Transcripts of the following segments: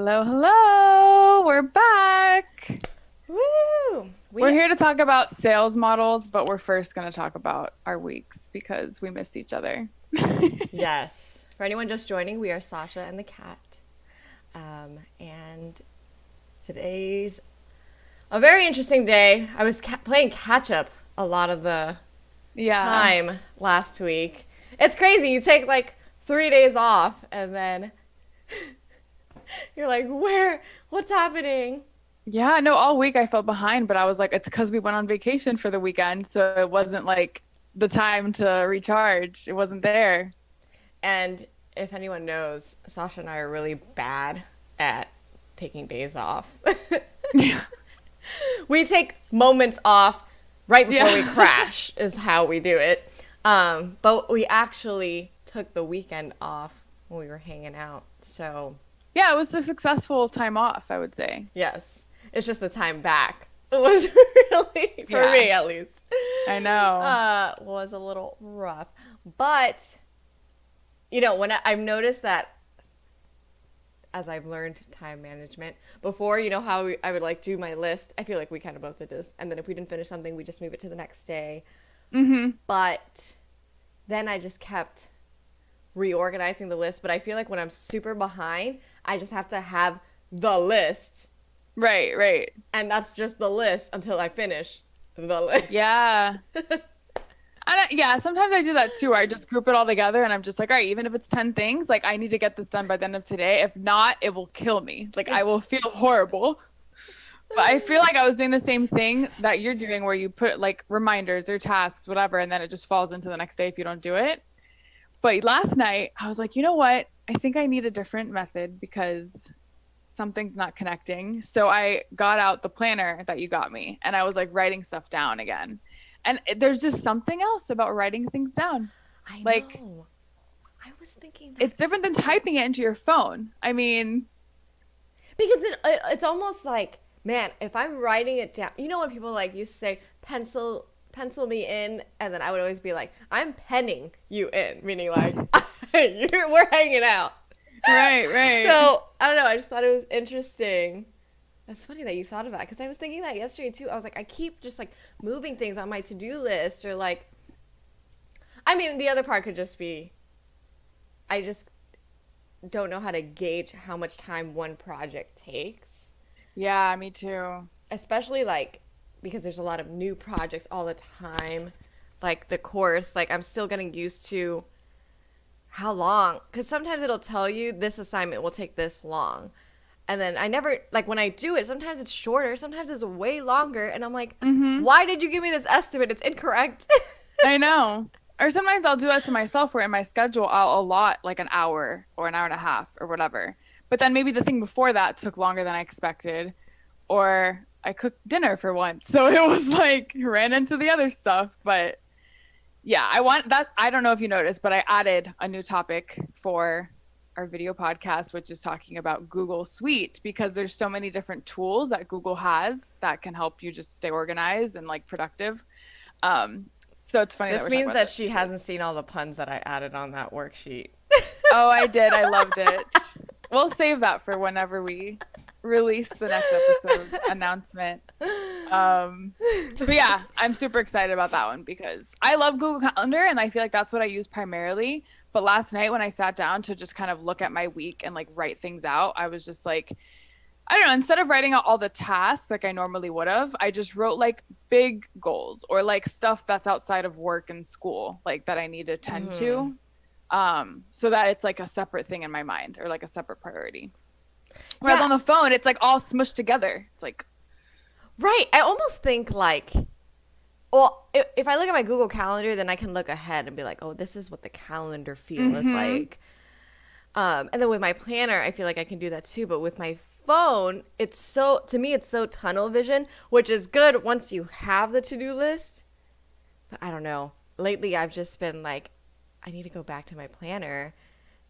Hello, hello. We're back. Woo! We're here to talk about sales models, but we're first going to talk about our weeks because we missed each other. Yes. For anyone just joining, we are Sasha and the cat. And today's a very interesting day. I was playing catch up a lot of the time last week. It's crazy. You take like 3 days off and then you're like, what's happening? Yeah, no, all week I felt behind, but I was like, it's because we went on vacation for the weekend. So it wasn't like the time to recharge. It wasn't there. And if anyone knows, Sasha and I are really bad at taking days off. Yeah. We take moments off right before we crash is how we do it. But we actually took the weekend off when we were hanging out. So Yeah, it was a successful time off, I would say. yes, it's just the time back. It was really, for me at least. I know. Was a little rough. But, when I've noticed that as I've learned time management, before, how I would like do my list. I feel like we kind of both did this. And then if we didn't finish something, we just move it to the next day. Mm-hmm. But then I just kept reorganizing the list. But I feel like when I'm super behind, I just have to have the list. Right. And that's just the list until I finish the list. Yeah. Yeah, sometimes I do that too, where I just group it all together and I'm just like, all right, even if it's 10 things, like I need to get this done by the end of today. If not, it will kill me. Like I will feel horrible. But I feel like I was doing the same thing that you're doing where you put like reminders or tasks, whatever, and then it just falls into the next day if you don't do it. But last night I was like, you know what? I think I need a different method because something's not connecting. So I got out the planner that you got me and I was like writing stuff down again. And there's just something else about writing things down. I like, know. I was thinking that it's different than typing it into your phone. I mean, because it's almost like, man, if I'm writing it down, when people like used to say pencil me in, and then I would always be like, I'm penning you in, meaning like we're hanging out. Right. So I don't know. I just thought it was interesting. That's funny that you thought of that because I was thinking that yesterday too. I was like, I keep just like moving things on my to-do list or like, I mean, the other part could just be, I just don't know how to gauge how much time one project takes. Yeah, me too. Especially like, because there's a lot of new projects all the time. Like the course, like I'm still getting used to how long, because sometimes it'll tell you this assignment will take this long. And then I never, like when I do it, sometimes it's shorter, sometimes it's way longer. And I'm like, Why did you give me this estimate? It's incorrect. I know. Or sometimes I'll do that to myself where in my schedule, I'll allot like an hour or an hour and a half or whatever. But then maybe the thing before that took longer than I expected. Or I cooked dinner for once. So it was like ran into the other stuff. But yeah, I want that. I don't know if you noticed, but I added a new topic for our video podcast, which is talking about Google Suite, because there's so many different tools that Google has that can help you just stay organized and like productive. So it's funny. This means that she hasn't seen all the puns that I added on that worksheet. Oh, I did. I loved it. We'll save that for whenever we release the next episode announcement. But yeah, I'm super excited about that one because I love Google Calendar and I feel like that's what I use primarily. But last night when I sat down to just kind of look at my week and like write things out, I was just like, I don't know, instead of writing out all the tasks like I normally would have, I just wrote like big goals or like stuff that's outside of work and school, like that I need to tend to, so that it's like a separate thing in my mind or like a separate priority. Whereas on the phone, it's like all smushed together. It's like, right. I almost think like, well, if I look at my Google Calendar, then I can look ahead and be like, oh, this is what the calendar feel is like. And then with my planner, I feel like I can do that too. But with my phone, to me, it's so tunnel vision, which is good once you have the to-do list. But I don't know. Lately, I've just been like, I need to go back to my planner.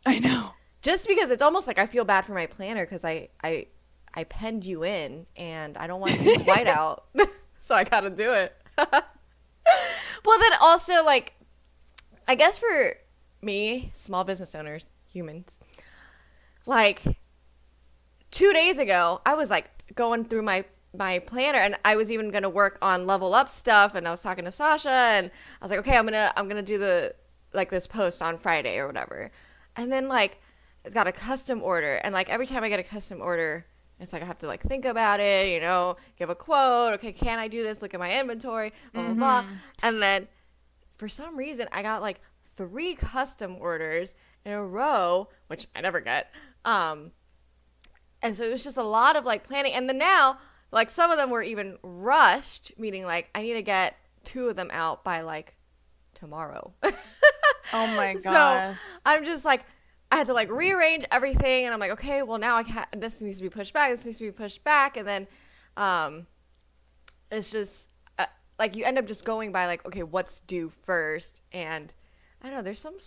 I know. Just because it's almost like I feel bad for my planner because I penned you in and I don't want to use whiteout. So I got to do it. Well, then also, like, I guess for me, small business owners, humans, like, 2 days ago, I was like going through my planner, and I was even going to work on level up stuff, and I was talking to Sasha, and I was like, okay, I'm going to do this post on Friday or whatever. And then like it's got a custom order, and like every time I get a custom order, it's like I have to like think about it, give a quote. Okay, can I do this? Look at my inventory, blah, blah, blah. And then for some reason, I got like 3 custom orders in a row, which I never get. And so it was just a lot of like planning. And then now, like some of them were even rushed, meaning like I need to get 2 of them out by like tomorrow. Oh my gosh. So I'm just like, I had to like rearrange everything, and I'm like, okay, well now this needs to be pushed back. This needs to be pushed back, and then, it's just like you end up just going by like, okay, what's due first, and I don't know. There's some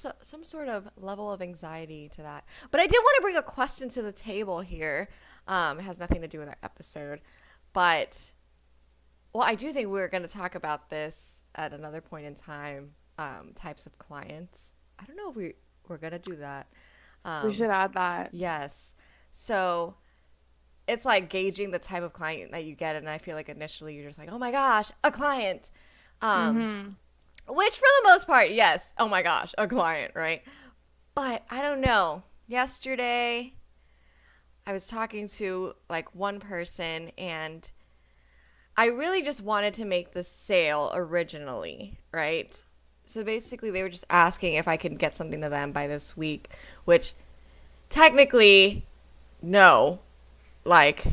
sort of level of anxiety to that. But I did want to bring a question to the table here. It has nothing to do with our episode, but I do think we're going to talk about this at another point in time. Types of clients. I don't know if we're going to do that. We should add that. Yes. So it's like gauging the type of client that you get. And I feel like initially you're just like, oh my gosh, a client. Which for the most part, yes. Oh my gosh, a client, right? But I don't know. Yesterday, I was talking to like one person, and I really just wanted to make the sale originally, right? So basically, they were just asking if I could get something to them by this week, which technically, no, like,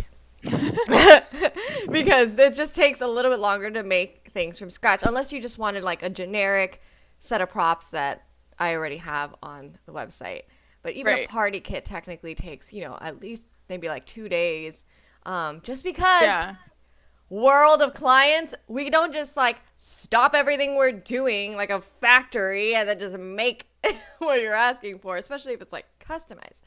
because it just takes a little bit longer to make things from scratch, unless you just wanted like a generic set of props that I already have on the website. But even a party kit technically takes, at least maybe like 2 days, just because world of clients, we don't just like stop everything we're doing like a factory and then just make what you're asking for, especially if it's like customized.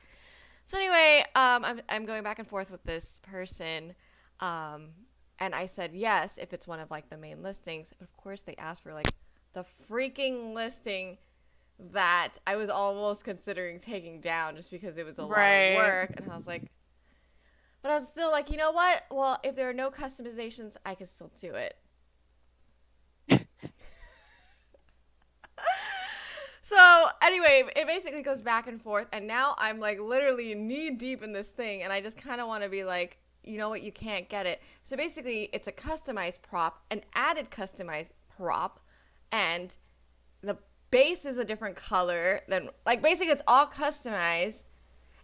So anyway, I'm going back and forth with this person, and I said yes if it's one of like the main listings. But of course they asked for like the freaking listing that I was almost considering taking down just because it was a lot of work. And I was like, but I was still like, you know what? Well, if there are no customizations, I can still do it. So anyway, it basically goes back and forth. And now I'm like literally knee deep in this thing. And I just kind of want to be like, you know what? You can't get it. So basically it's a customized prop, an added customized prop. And the base is a different color. Then like basically it's all customized.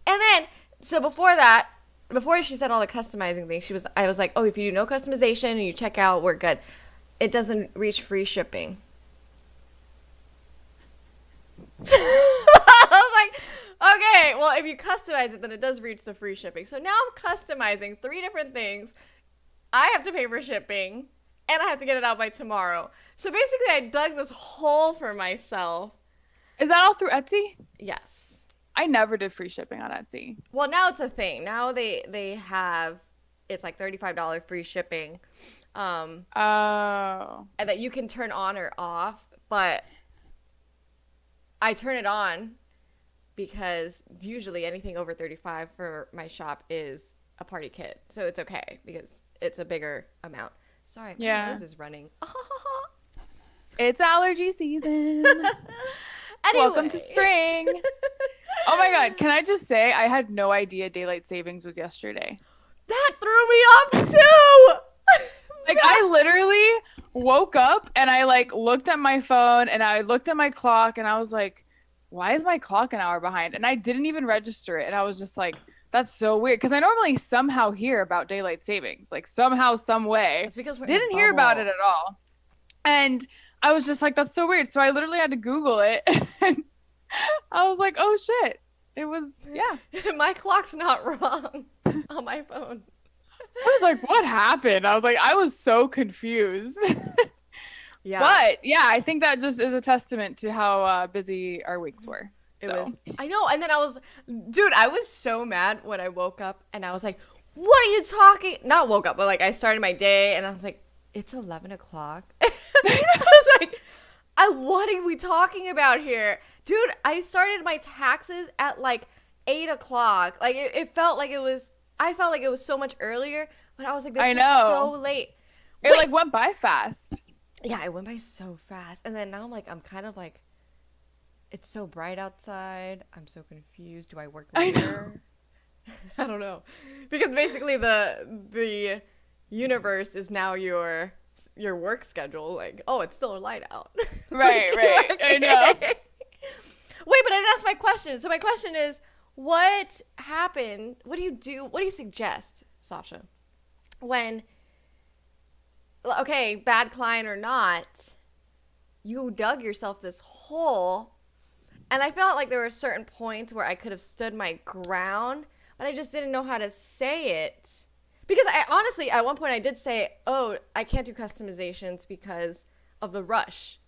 And then, so before she said all the customizing things, I was like, oh, if you do no customization and you check out, we're good. It doesn't reach free shipping. I was like, okay, well, if you customize it, then it does reach the free shipping. So now I'm customizing 3 different things. I have to pay for shipping, and I have to get it out by tomorrow. So basically, I dug this hole for myself. Is that all through Etsy? Yes. I never did free shipping on Etsy. Well, now it's a thing. Now they have, it's like $35 free shipping. And that you can turn on or off, but I turn it on because usually anything over $35 for my shop is a party kit. So it's okay because it's a bigger amount. Sorry, my nose is running. It's allergy season. Anyway. Welcome to spring. Oh my God. Can I just say I had no idea daylight savings was yesterday. That threw me off too. Like I literally woke up and I like looked at my phone and I looked at my clock and I was like, why is my clock an hour behind? And I didn't even register it. And I was just like, that's so weird. Because I normally somehow hear about daylight savings, like somehow, some way. It's because didn't hear about it at all. And I was just like, that's so weird. So I literally had to Google it. And I was like, oh shit. It was, my clock's not wrong on my phone. I was like, what happened? I was like, I was so confused. Yeah. But yeah, I think that just is a testament to how busy our weeks were. It was. I know. And then I was so mad when I woke up and I was like, what are you talking? Not woke up, but like I started my day and I was like, it's 11 o'clock. I was like, what are we talking about here? Dude, I started my taxes at like 8 o'clock. Like it felt like it was, I felt like it was so much earlier, but I was like, this I is know. so late. It like went by fast. Yeah, it went by so fast. And then now I'm kind of like, it's so bright outside. I'm so confused. Do I work later? I don't know. Because basically the universe is now your work schedule. Like, oh, it's still light out. Right, right. I know. Wait, but I didn't ask my question. So my question is, what happened? What do you do? What do you suggest, Sasha, when, okay, bad client or not, you dug yourself this hole, and I felt like there were certain points where I could have stood my ground, but I just didn't know how to say it. Because I honestly, at one point I did say, oh, I can't do customizations because of the rush,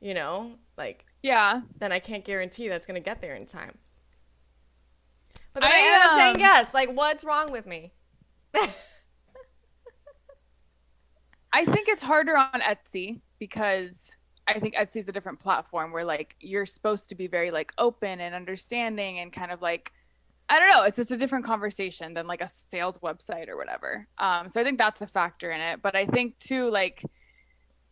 you know? Like, Yeah. then I can't guarantee that's going to get there in time. But then I ended up saying yes. Like, what's wrong with me? I think it's harder on Etsy because I think Etsy is a different platform where like you're supposed to be very like open and understanding and kind of like, I don't know, it's just a different conversation than like a sales website or whatever. So I think that's a factor in it. But I think too, like,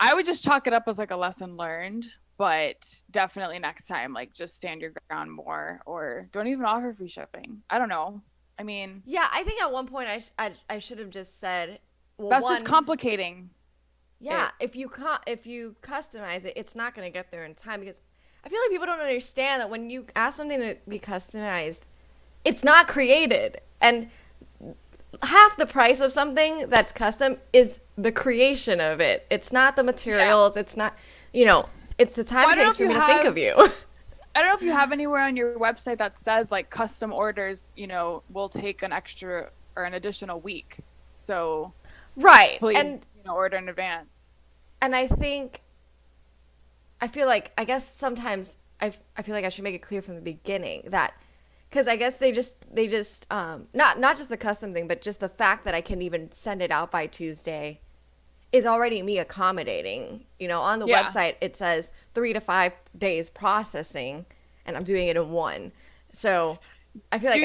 I would just chalk it up as like a lesson learned, but definitely next time, like, just stand your ground more or don't even offer free shipping. I don't know. I mean, Yeah, I think at one point I should have just said, well, that's just complicating. Yeah, if you customize it, it's not going to get there in time, because I feel like people don't understand that when you ask something to be customized, it's not created. And half the price of something that's custom is the creation of it. It's not the materials. Yeah. It's not, it's the time it takes for me to think of you. I don't know if you have anywhere on your website that says like custom orders, will take an extra or an additional week. So right. Please, and order in advance. And I feel like, I guess sometimes I feel like I should make it clear from the beginning that, because I guess they just not just the custom thing, but just the fact that I can even send it out by Tuesday is already me accommodating. On the website it says 3 to 5 days processing, and I'm doing it in one. So I feel like,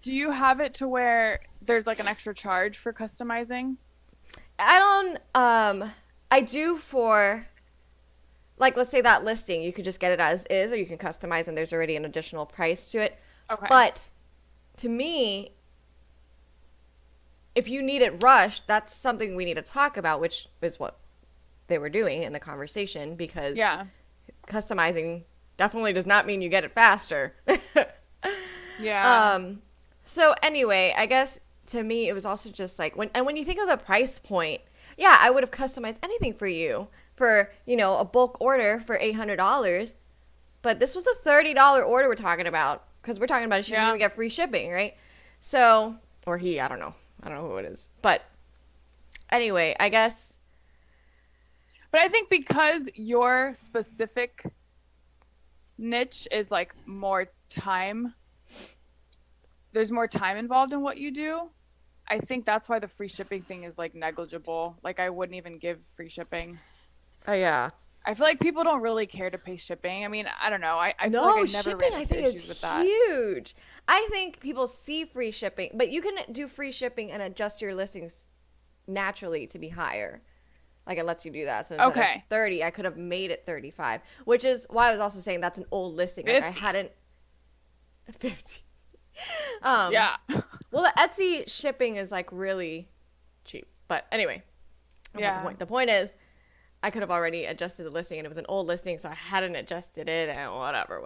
do you have it to where there's like an extra charge for customizing? I do for, like, let's say that listing, you could just get it as is, or you can customize and there's already an additional price to it. Okay. But to me, if you need it rushed, that's something we need to talk about, which is what they were doing in the conversation, because customizing definitely does not mean you get it faster. Yeah. So anyway, I guess to me it was also just like when you think of the price point, yeah, I would have customized anything for you for, a bulk order for $800, but this was a $30 order we're talking about, because we're talking about you even get free shipping, right? So, or I don't know who it is, but anyway, I guess. But I think because your specific niche is like more time, there's more time involved in what you do. I think that's why the free shipping thing is like negligible. Like, I wouldn't even give free shipping. Oh yeah. I feel like people don't really care to pay shipping. I mean, I don't know. I feel like I never ran into issues with that. Huge. I think people see free shipping, but you can do free shipping and adjust your listings naturally to be higher. Like, it lets you do that. So instead of 30, I could have made it 35, which is why I was also saying that's an old listing. Like, I hadn't 50. Yeah. Well, the Etsy shipping is like really cheap, but anyway, that's not the point. The point is, I could have already adjusted the listing, and it was an old listing, so I hadn't adjusted it, and whatever.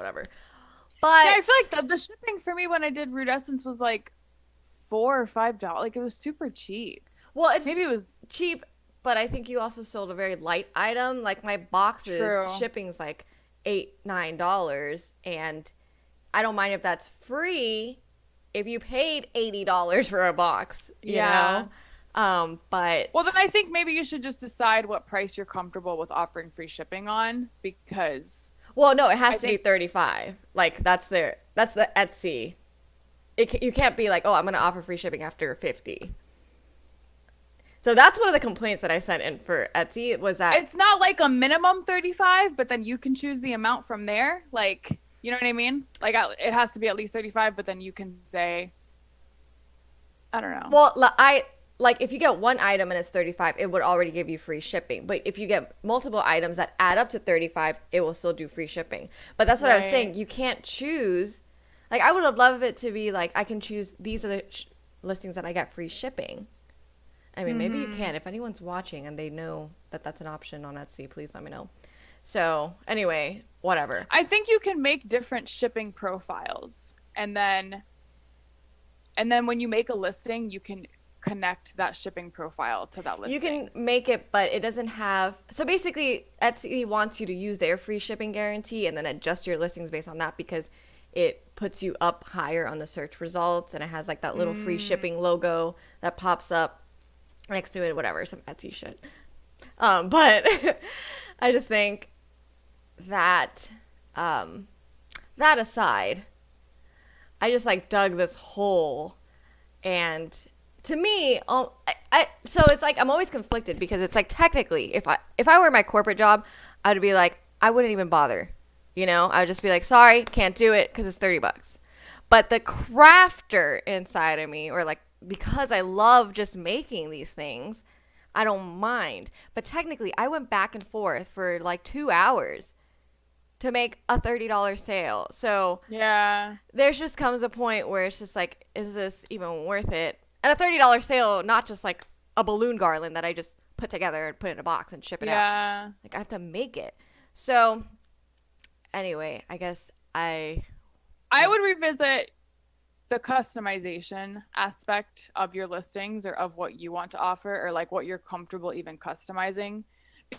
But I feel like the shipping for me when I did Root Essence was like $4 or $5. Like, it was super cheap. Well, maybe it was cheap, but I think you also sold a very light item. Like, my boxes, shipping's like $8-9, and I don't mind if that's free if you paid $80 for a box, you know? But well, then I think maybe you should just decide what price you're comfortable with offering free shipping on, because well, no, it has to be 35. Like, that's the Etsy. You can't be like, oh, I'm going to offer free shipping after 50. So that's one of the complaints that I sent in for Etsy, was that it's not like a minimum 35, but then you can choose the amount from there. Like, You know what I mean? Like it has to be at least 35, but then you can say, I don't know. Well, like if you get one item and it's 35, it would already give you free shipping. But if you get multiple items that add up to 35, it will still do free shipping. But that's what I was saying. You can't choose. Like, I would have loved it to be like, I can choose, these are the listings that I get free shipping. I mean, maybe you can. If anyone's watching and they know that that's an option on Etsy, please let me know. So anyway, whatever. I think you can make different shipping profiles. And then when you make a listing, you can connect that shipping profile to that listing. You can make it, but it doesn't have. So basically, Etsy wants you to use their free shipping guarantee and then adjust your listings based on that, because it puts you up higher on the search results, and it has like that little free shipping logo that pops up next to it, whatever, some Etsy shit. But I just think that that aside, I just like dug this hole, and to me, so it's like I'm always conflicted, because it's like technically if I were my corporate job, I'd be like, I wouldn't even bother. You know, I would just be like, sorry, can't do it because it's $30. But the crafter inside of me, or like, because I love just making these things, I don't mind. But technically, I went back and forth for like 2 hours to make a $30 sale. So yeah, there just comes a point where it's just like, is this even worth it? And a $30 sale, not just like a balloon garland that I just put together and put in a box and ship it out. Like, I have to make it. So anyway, I guess I would revisit the customization aspect of your listings, or of what you want to offer, or like what you're comfortable even customizing.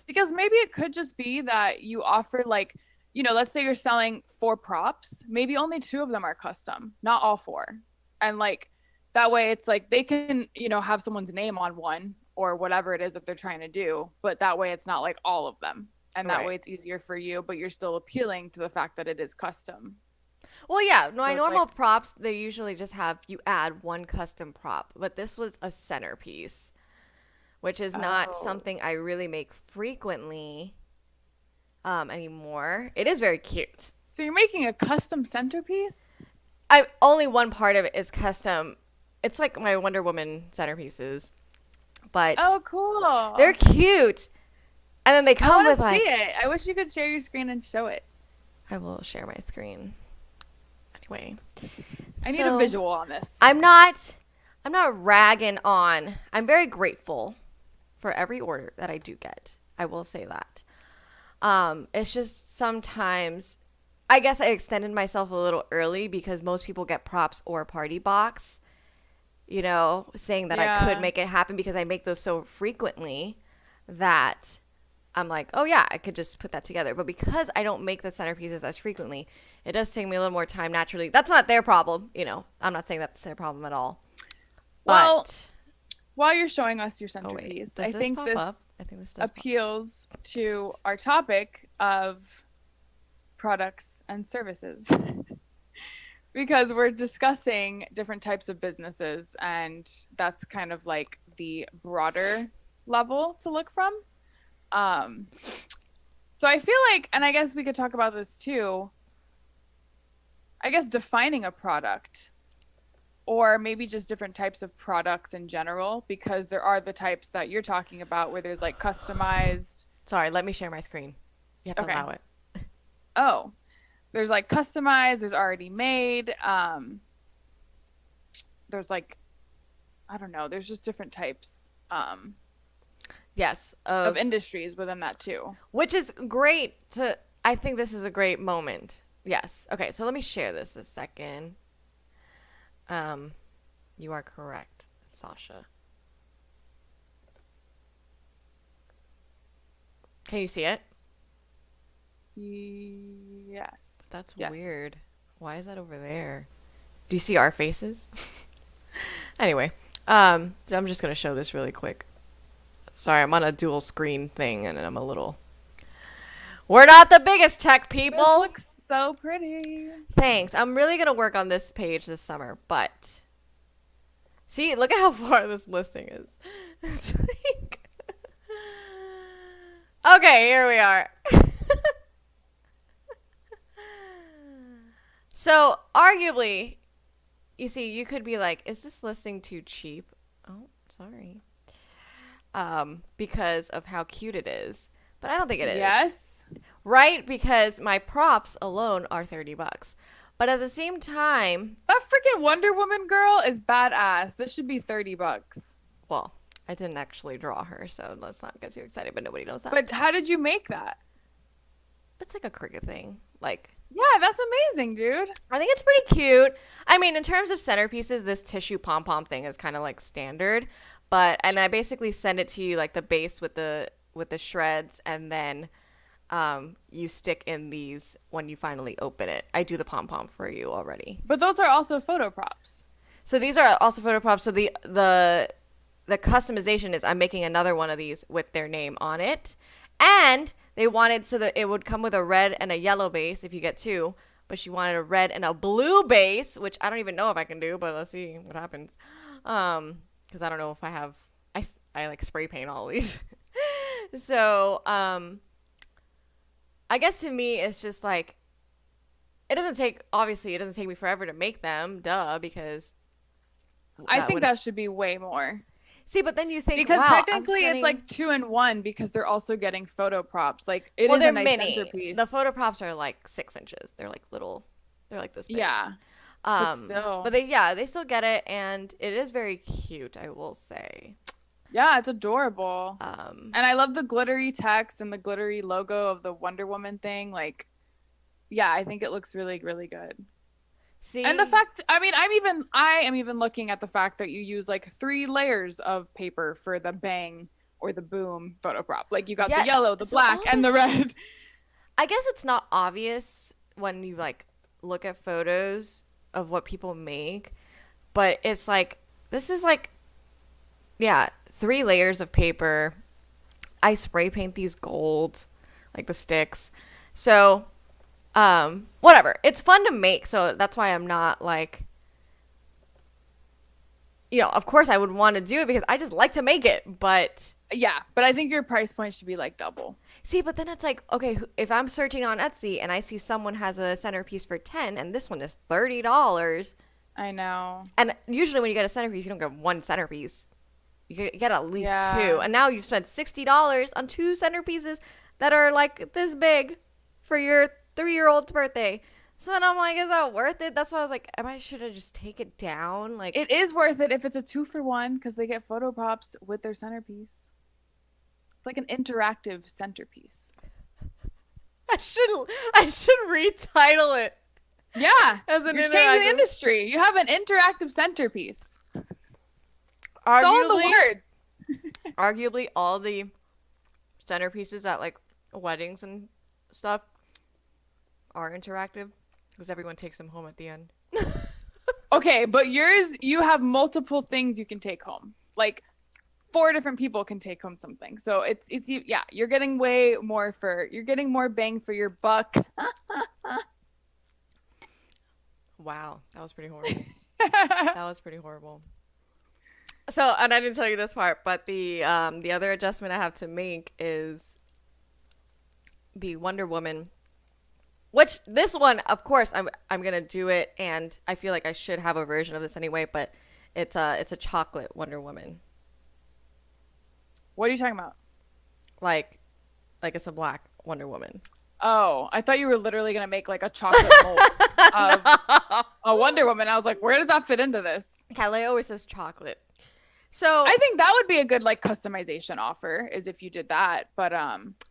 Because maybe it could just be that you offer, like, you know, let's say you're selling 4 props, maybe only 2 of them are custom, not all 4. And like that way it's like they can, you know, have someone's name on one or whatever it is that they're trying to do, but that way it's not like all of them. And that way it's easier for you, but you're still appealing to the fact that it is custom. Well, yeah, my So normal like, props, they usually just have you add one custom prop, but this was a centerpiece, which is not something I really make frequently anymore. It is very cute. so you're making a custom centerpiece? Only one part of it is custom. It's like my Wonder Woman centerpieces, but oh, cool. they're cute. And then they come with like, see it. I wish you could share your screen and show it. I will share my screen. Anyway, I need a visual on this. I'm not ragging on. I'm very grateful for every order that I do get. I will say that. It's just sometimes, I guess I extended myself a little early, because most people get props or a party box, you know, saying that I could make it happen, because I make those so frequently that I'm like, oh yeah, I could just put that together. But because I don't make the centerpieces as frequently, it does take me a little more time naturally. That's not their problem, you know. I'm not saying that's their problem at all. Well, but while you're showing us your centerpiece, I think this appeals to our topic of products and services. Because we're discussing different types of businesses, and that's kind of like the broader level to look from. So I feel like, and I guess we could talk about this too, I guess defining a product, or maybe just different types of products in general, because there are the types that you're talking about where there's like customized. Sorry, let me share my screen. You have to allow it. Oh, there's like customized, there's already made. There's like, I don't know, there's just different types. Yes, of industries within that too, which is great. I think this is a great moment. Yes. Okay, so let me share this a second. You are correct, Sasha. Can you see it? Yes. That's weird. Why is that over there? Do you see our faces? Anyway, so I'm just gonna show this really quick. Sorry, I'm on a dual screen thing, and I'm a little... We're not the biggest tech people. This looks so pretty. Thanks. I'm really going to work on this page this summer, but... See, look at how far this listing is. It's like... Okay, here we are. So arguably, you see, you could be like, is this listing too cheap? Oh, sorry. Because of how cute it is. But I don't think it is. Yes. Right? Because my props alone are $30. But at the same time, that freaking Wonder Woman girl is badass. This should be $30. Well, I didn't actually draw her, so let's not get too excited, but nobody knows that. But how did you make that? It's like a Cricut thing. Like, yeah, that's amazing, dude. I think it's pretty cute. I mean, in terms of centerpieces, this tissue pom-pom thing is kind of like standard. And I basically send it to you like the base with the shreds, and then you stick in these when you finally open it. I do the pom-pom for you already. But those are also photo props. So these are also photo props. So the customization is I'm making another one of these with their name on it. And they wanted so that it would come with a red and a yellow base if you get two. But she wanted a red and a blue base, which I don't even know if I can do, but let's see what happens. Because I don't know if I have, I like spray paint all these. So, I guess to me, it's just like, it doesn't take me forever to make them, because. I think that should be way more. See, but then you think, because wow, technically it's like 2 in 1 because they're also getting photo props. Like it is a nice mini. Centerpiece. The photo props are like 6 inches. They're like little. They're like this big. Yeah. But they still get it, and it is very cute, I will say. Yeah, it's adorable. And I love the glittery text and the glittery logo of the Wonder Woman thing. Like, yeah, I think it looks really, really good. See? And the fact, I mean, I am even looking at the fact that you use like 3 layers of paper for the bang or the boom photo prop. Like you got the yellow, the black, and the red. I guess it's not obvious when you like look at photos of what people make, but it's like, this is like, 3 layers of paper. I spray paint these gold, like the sticks. So, whatever. It's fun to make, so that's why I'm not like, of course I would want to do it because I just like to make it, but. Yeah, but I think your price point should be like double. See, but then it's like, okay, if I'm searching on Etsy and I see someone has a centerpiece for $10 and this one is $30. I know. And usually when you get a centerpiece, you don't get one centerpiece. You get at least 2. And now you've spent $60 on 2 centerpieces that are like this big for your 3-year-old's birthday. So then I'm like, is that worth it? That's why I was like, should I just take it down? Like, it is worth it if it's a 2-for-1 because they get photo props with their centerpiece. It's like an interactive centerpiece. I should retitle it. Yeah, as an you're changing the industry. You have an interactive centerpiece. Arguably, it's all in the word. Arguably, all the centerpieces at like weddings and stuff are interactive because everyone takes them home at the end. Okay, but yours, you have multiple things you can take home. Like 4 different people can take home something. So it's you're getting you're getting more bang for your buck. Wow, that was pretty horrible. That was pretty horrible. So, and I didn't tell you this part, but the other adjustment I have to make is the Wonder Woman, which this one, of course, I'm gonna do it, and I feel like I should have a version of this anyway, but it's a chocolate Wonder Woman. What are you talking about? Like it's a black Wonder Woman. Oh, I thought you were literally gonna make like a chocolate mold of a Wonder Woman. I was like, where does that fit into this? Calais always says chocolate. So I think that would be a good like customization offer, is if you did that. But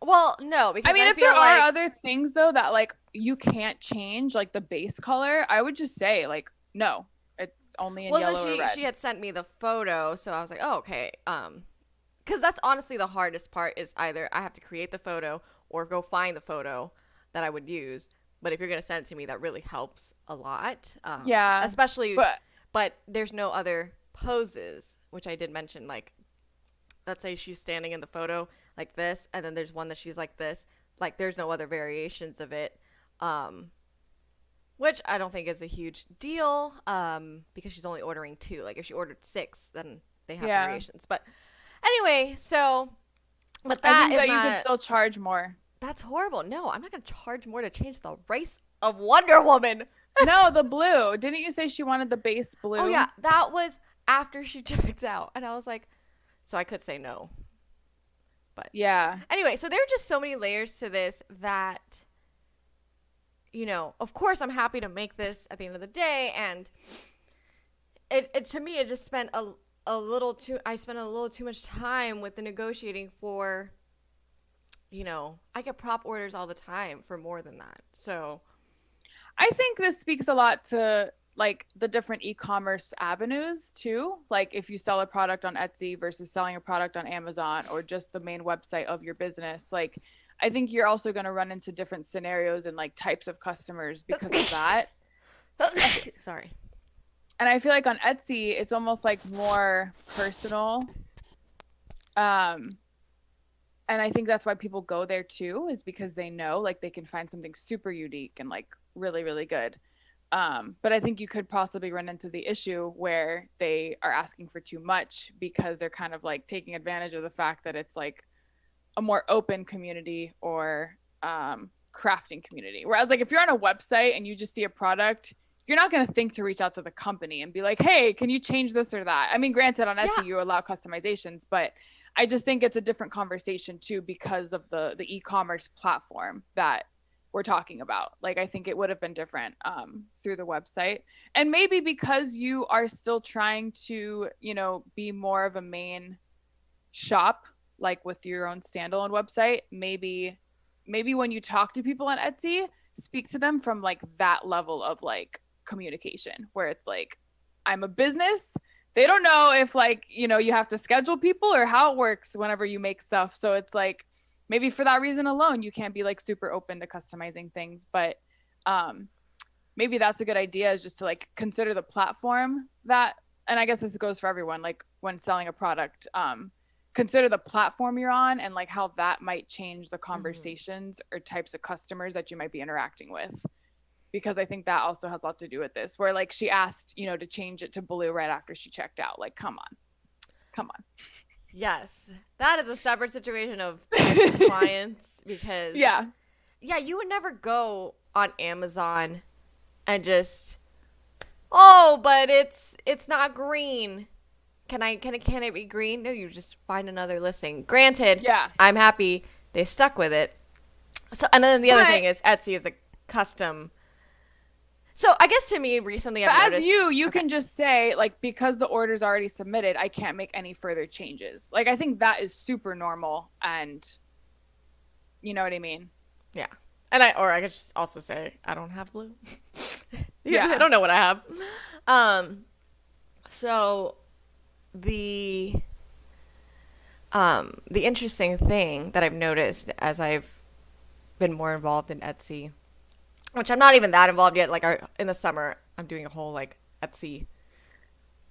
well, no, because I mean, if there are other things though that like you can't change, like the base color, I would just say like no, it's only in yellow or red. She had sent me the photo, so I was like, oh, okay. Because that's honestly the hardest part, is either I have to create the photo or go find the photo that I would use. But if you're gonna send it to me, that really helps a lot. Yeah, especially. But there's no other poses, which I did mention. Like, let's say she's standing in the photo like this, and then there's one that she's like this. Like, there's no other variations of it, which I don't think is a huge deal, because she's only ordering 2. Like, if she ordered 6, then they have variations. But anyway, so, but that I think you could still charge more. That's horrible. No, I'm not gonna charge more to change the race of Wonder Woman. No, the blue. Didn't you say she wanted the base blue? Oh yeah, that was after she checked out, and I was like, so I could say no. But yeah. anyway, so there are just so many layers to this that, of course I'm happy to make this at the end of the day, and it to me, it just spent I spent a little too much time with the negotiating for, I get prop orders all the time for more than that. So I think this speaks a lot to like the different e-commerce avenues too. Like if you sell a product on Etsy versus selling a product on Amazon or just the main website of your business, like I think you're also going to run into different scenarios and like types of customers because of that. Sorry. And I feel like on Etsy, it's almost like more personal. And I think that's why people go there too, is because they know like they can find something super unique and like really, really good. But I think you could possibly run into the issue where they are asking for too much because they're kind of like taking advantage of the fact that it's like a more open community or crafting community. Whereas like if you're on a website and you just see a product, you're not going to think to reach out to the company and be like, hey, can you change this or that? I mean, granted, on Etsy, you allow customizations, but I just think it's a different conversation too because of the e-commerce platform that we're talking about. Like, I think it would have been different through the website. And maybe because you are still trying to, be more of a main shop, like with your own standalone website, maybe when you talk to people on Etsy, speak to them from like that level of like communication where it's like, I'm a business. They don't know if like, you have to schedule people or how it works whenever you make stuff. So it's like, maybe for that reason alone, you can't be like super open to customizing things, but maybe that's a good idea, is just to like consider the platform that, and I guess this goes for everyone, like when selling a product, consider the platform you're on and like how that might change the conversations or types of customers that you might be interacting with. Because I think that also has a lot to do with this, where like she asked, to change it to blue right after she checked out. Like, come on. Yes, that is a separate situation of clients because yeah, you would never go on Amazon and just, but it's not green. Can it be green? No, you just find another listing. Granted, I'm happy they stuck with it. So, and then the other thing is Etsy is a custom. So I guess to me recently I've noticed. As you can just say like, because the order's already submitted, I can't make any further changes. Like I think that is super normal, and you know what I mean? Yeah. And I could just also say I don't have blue. I don't know what I have. So the interesting thing that I've noticed as I've been more involved in Etsy, which I'm not even that involved yet. Like in the summer, I'm doing a whole like Etsy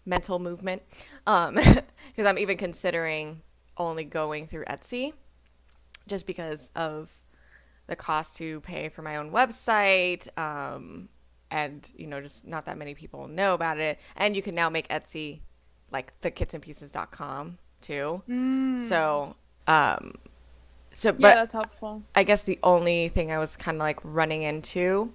mental movement because I'm even considering only going through Etsy just because of the cost to pay for my own website and, just not that many people know about it. And you can now make Etsy like thekitsandpieces.com too. So but that's helpful. I guess the only thing I was kind of like running into,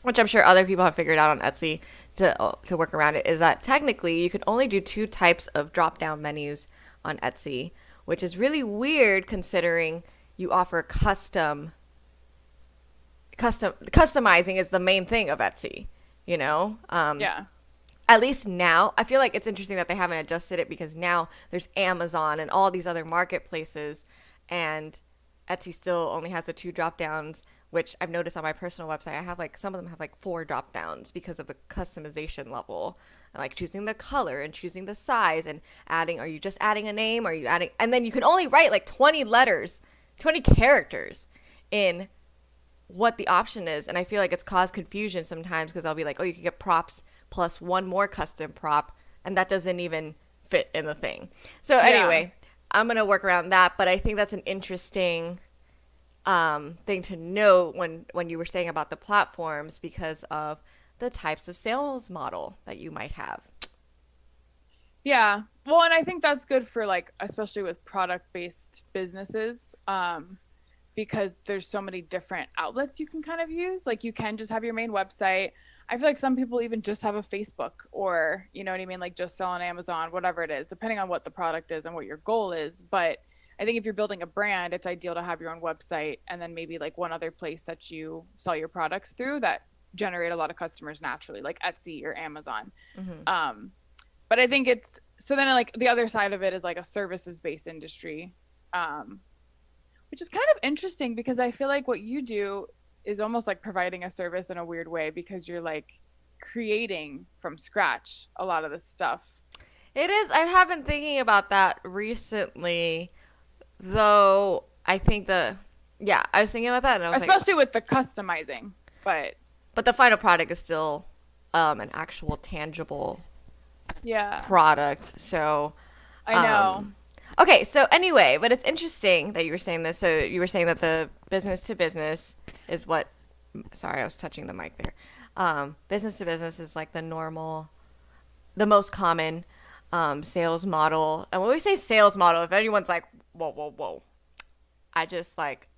which I'm sure other people have figured out on Etsy to work around it, is that technically you can only do 2 types of drop-down menus on Etsy, which is really weird considering you offer customizing is the main thing of Etsy, At least now, I feel like it's interesting that they haven't adjusted it because now there's Amazon and all these other marketplaces, and Etsy still only has the 2 drop downs, which I've noticed on my personal website. I have like, some of them have like 4 drop downs because of the customization level, and like choosing the color and choosing the size and adding, are you just adding a name? Are you adding, and then you can only write like 20 characters in what the option is. And I feel like it's caused confusion sometimes because I'll be like, you can get props plus 1 more custom prop, and that doesn't even fit in the thing. So anyway, I'm going to work around that, but I think that's an interesting thing to know when you were saying about the platforms because of the types of sales model that you might have. Yeah. Well, and I think that's good for like, especially with product-based businesses, because there's so many different outlets you can kind of use. Like you can just have your main website. I feel like some people even just have a Facebook, or, you know what I mean? Like just sell on Amazon, whatever it is, depending on what the product is and what your goal is. But I think if you're building a brand, it's ideal to have your own website and then maybe like one other place that you sell your products through that generate a lot of customers naturally, like Etsy or Amazon. But I think it's, so then like the other side of it is like a services based industry, which is kind of interesting because I feel like what you do is almost like providing a service in a weird way, because you're like creating from scratch a lot of this stuff. It is. I have been thinking about that recently, though. I think I was thinking about that, and I was especially with the customizing, but the final product is still an actual tangible product. So I know. Okay, so anyway, but it's interesting that you were saying this. So you were saying that the business to business is what, sorry, I was touching the mic there. Business to business is like the most common sales model. And when we say sales model, if anyone's like, whoa, I just like,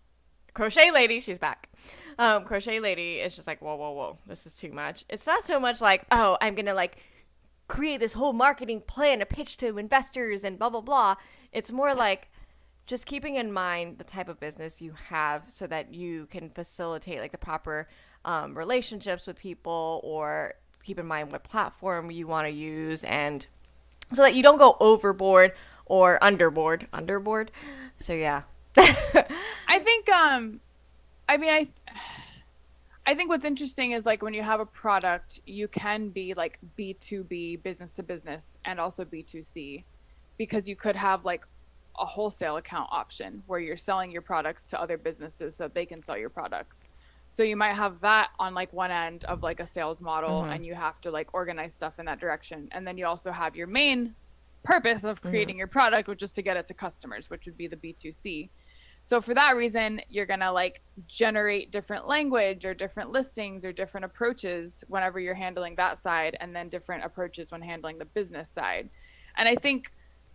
Crochet Lady, she's back. Crochet Lady is just like, whoa, this is too much. It's not so much like, oh, I'm going to like create this whole marketing plan to pitch to investors and blah, blah, blah. It's more like just keeping in mind the type of business you have so that you can facilitate like the proper relationships with people, or keep in mind what platform you want to use, and so that you don't go overboard or underboard. So yeah. I think I think what's interesting is like when you have a product, you can be like B2B, business to business, and also B2C, because you could have like a wholesale account option where you're selling your products to other businesses so they can sell your products. So you might have that on like one end of like a sales model, and you have to like organize stuff in that direction. And then you also have your main purpose of creating your product, which is to get it to customers, which would be the B2C. So for that reason, you're going to like generate different language or different listings or different approaches whenever you're handling that side, and then different approaches when handling the business side. And I think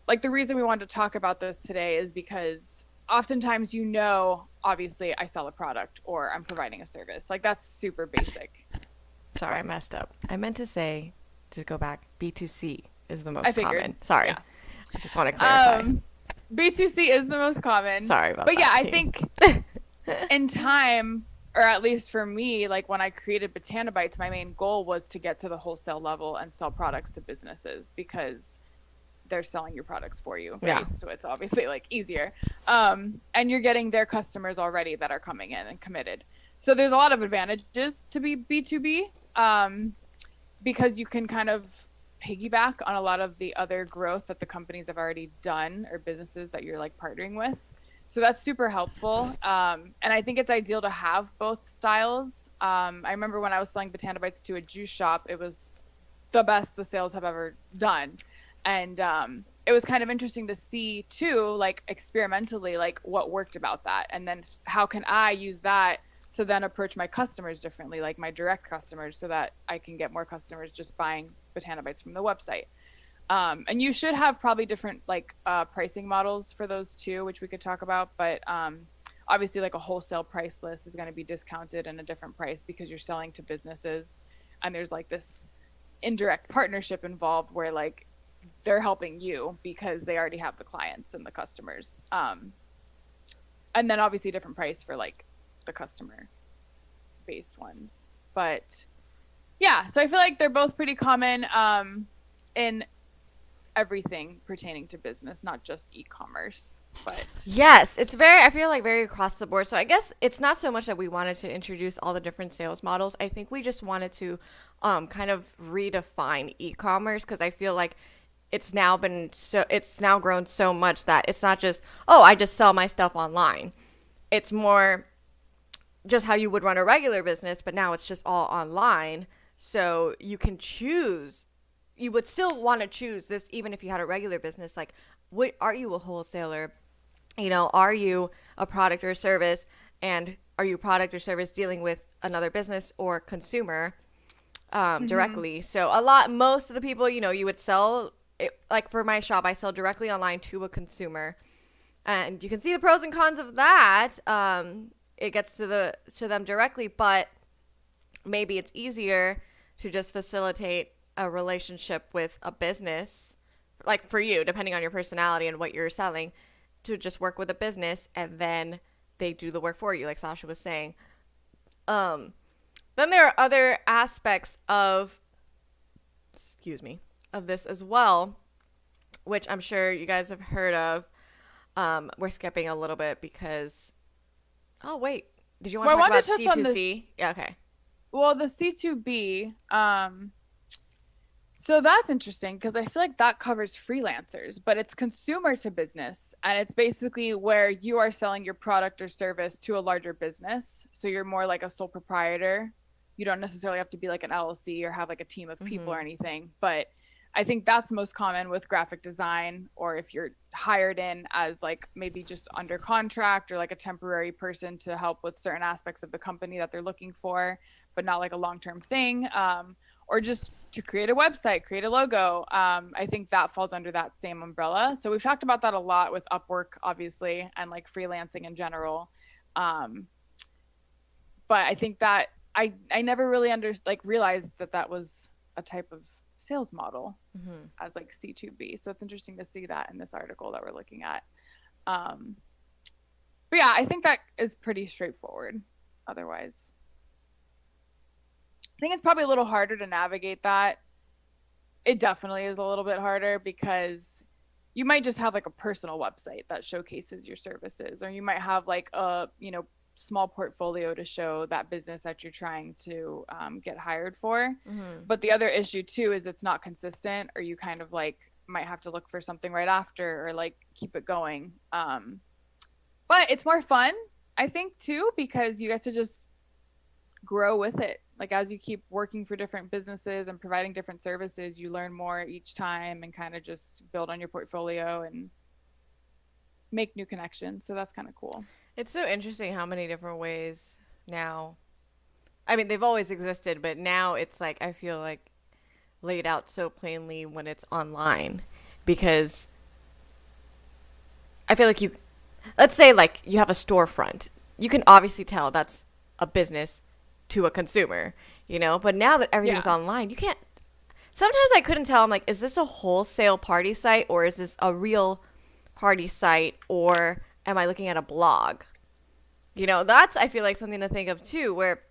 like the reason we wanted to talk about this today is because oftentimes, you know, obviously I sell a product or I'm providing a service. Like that's super basic. Sorry, I messed up. I meant to say, to go back, B2C is the most common. Sorry. Yeah. I just want to clarify. B2C is the most common. Sorry about that. But yeah, team. I think in time, or at least for me, like when I created Botana Bites, my main goal was to get to the wholesale level and sell products to businesses, because they're selling your products for you, right? Yeah. So it's obviously like easier. And you're getting their customers already that are coming in and committed. So there's a lot of advantages to be B2B, because you can kind of piggyback on a lot of the other growth that the companies have already done, or businesses that you're like partnering with. So that's super helpful. And I think it's ideal to have both styles. I remember when I was selling Botana Bites to a juice shop, it was the best the sales have ever done. And it was kind of interesting to see too, like experimentally, like what worked about that. And then how can I use that to then approach my customers differently, like my direct customers, so that I can get more customers just buying Botana Bites from the website. And you should have probably different like pricing models for those too, which we could talk about. But obviously like a wholesale price list is going to be discounted in a different price because you're selling to businesses. And there's like this indirect partnership involved where like they're helping you because they already have the clients and the customers. And then obviously different price for like the customer based ones. But yeah, so I feel like they're both pretty common in everything pertaining to business, not just e-commerce. But yes, it's I feel like very across the board. So I guess it's not so much that we wanted to introduce all the different sales models. I think we just wanted to kind of redefine e-commerce, because I feel like it's now grown so much that it's not just, oh, I just sell my stuff online. It's more just how you would run a regular business, but now it's just all online. So you can choose. You would still want to choose this even if you had a regular business. Like, are you a wholesaler? You know, are you a product or service? And are you a product or service dealing with another business or consumer directly? So most of the people, you know, you would sell it, like for my shop, I sell directly online to a consumer, and you can see the pros and cons of that. It gets to them directly, but maybe it's easier to just facilitate a relationship with a business, like for you, depending on your personality and what you're selling, to just work with a business and then they do the work for you, like Sasha was saying. Then there are other aspects of this as well, which I'm sure you guys have heard of. We're skipping a little bit because, oh wait, did you want to talk about C2C? Yeah, okay. Well, the C2B, so that's interesting because I feel like that covers freelancers, but it's consumer to business. And it's basically where you are selling your product or service to a larger business. So you're more like a sole proprietor. You don't necessarily have to be like an LLC or have like a team of people or anything. But I think that's most common with graphic design, or if you're hired in as like maybe just under contract or like a temporary person to help with certain aspects of the company that they're looking for, but not like a long-term thing. Or just to create a website, create a logo. I think that falls under that same umbrella. So we've talked about that a lot with Upwork, obviously, and like freelancing in general. But I think that I never really realized that was a type of sales model as like C2B. So it's interesting to see that in this article that we're looking at. But yeah, I think that is pretty straightforward otherwise. I think it's probably a little harder to navigate that. It definitely is a little bit harder because you might just have like a personal website that showcases your services, or you might have like a, small portfolio to show that business that you're trying to get hired for. But the other issue too is it's not consistent, or you kind of like might have to look for something right after or like keep it going. But it's more fun, I think, too, because you get to just grow with it. Like as you keep working for different businesses and providing different services, you learn more each time and kind of just build on your portfolio and make new connections. So that's kind of cool. It's so interesting how many different ways now. I mean, they've always existed, but now it's like, I feel like laid out so plainly when it's online, because I feel like let's say like you have a storefront. You can obviously tell that's a business to a consumer, but now that everything's online, you can't. Sometimes I couldn't tell. I'm like, is this a wholesale party site, or is this a real party site, or am I looking at a blog? That's, I feel like, something to think of too, where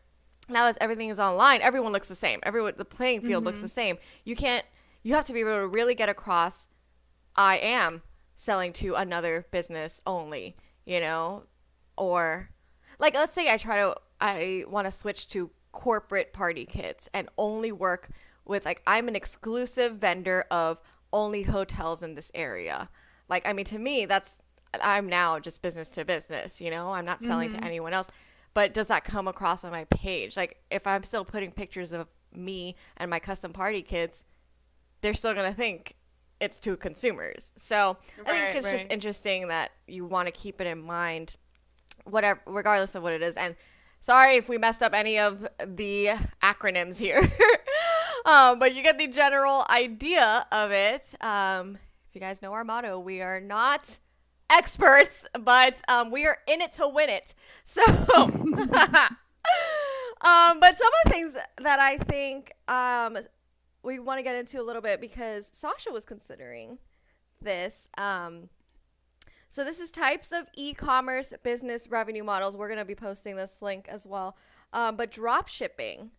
now that everything is online, everyone looks the same. The playing field looks the same. You have to be able to really get across, I am selling to another business only, or like, let's say I want to switch to corporate party kits and only work with, like, I'm an exclusive vendor of only hotels in this area. Like, I mean, to me, I'm now just business to business, I'm not selling to anyone else. But does that come across on my page? Like, if I'm still putting pictures of me and my custom party kits, they're still going to think it's to consumers. So I think it's just interesting that you want to keep it in mind, whatever, regardless of what it is. And sorry if we messed up any of the acronyms here, but you get the general idea of it. If you guys know our motto, we are not experts, but we are in it to win it. So, but some of the things that I think we want to get into a little bit, because Sasha was considering this. So this is types of e-commerce business revenue models. We're going to be posting this link as well. But dropshipping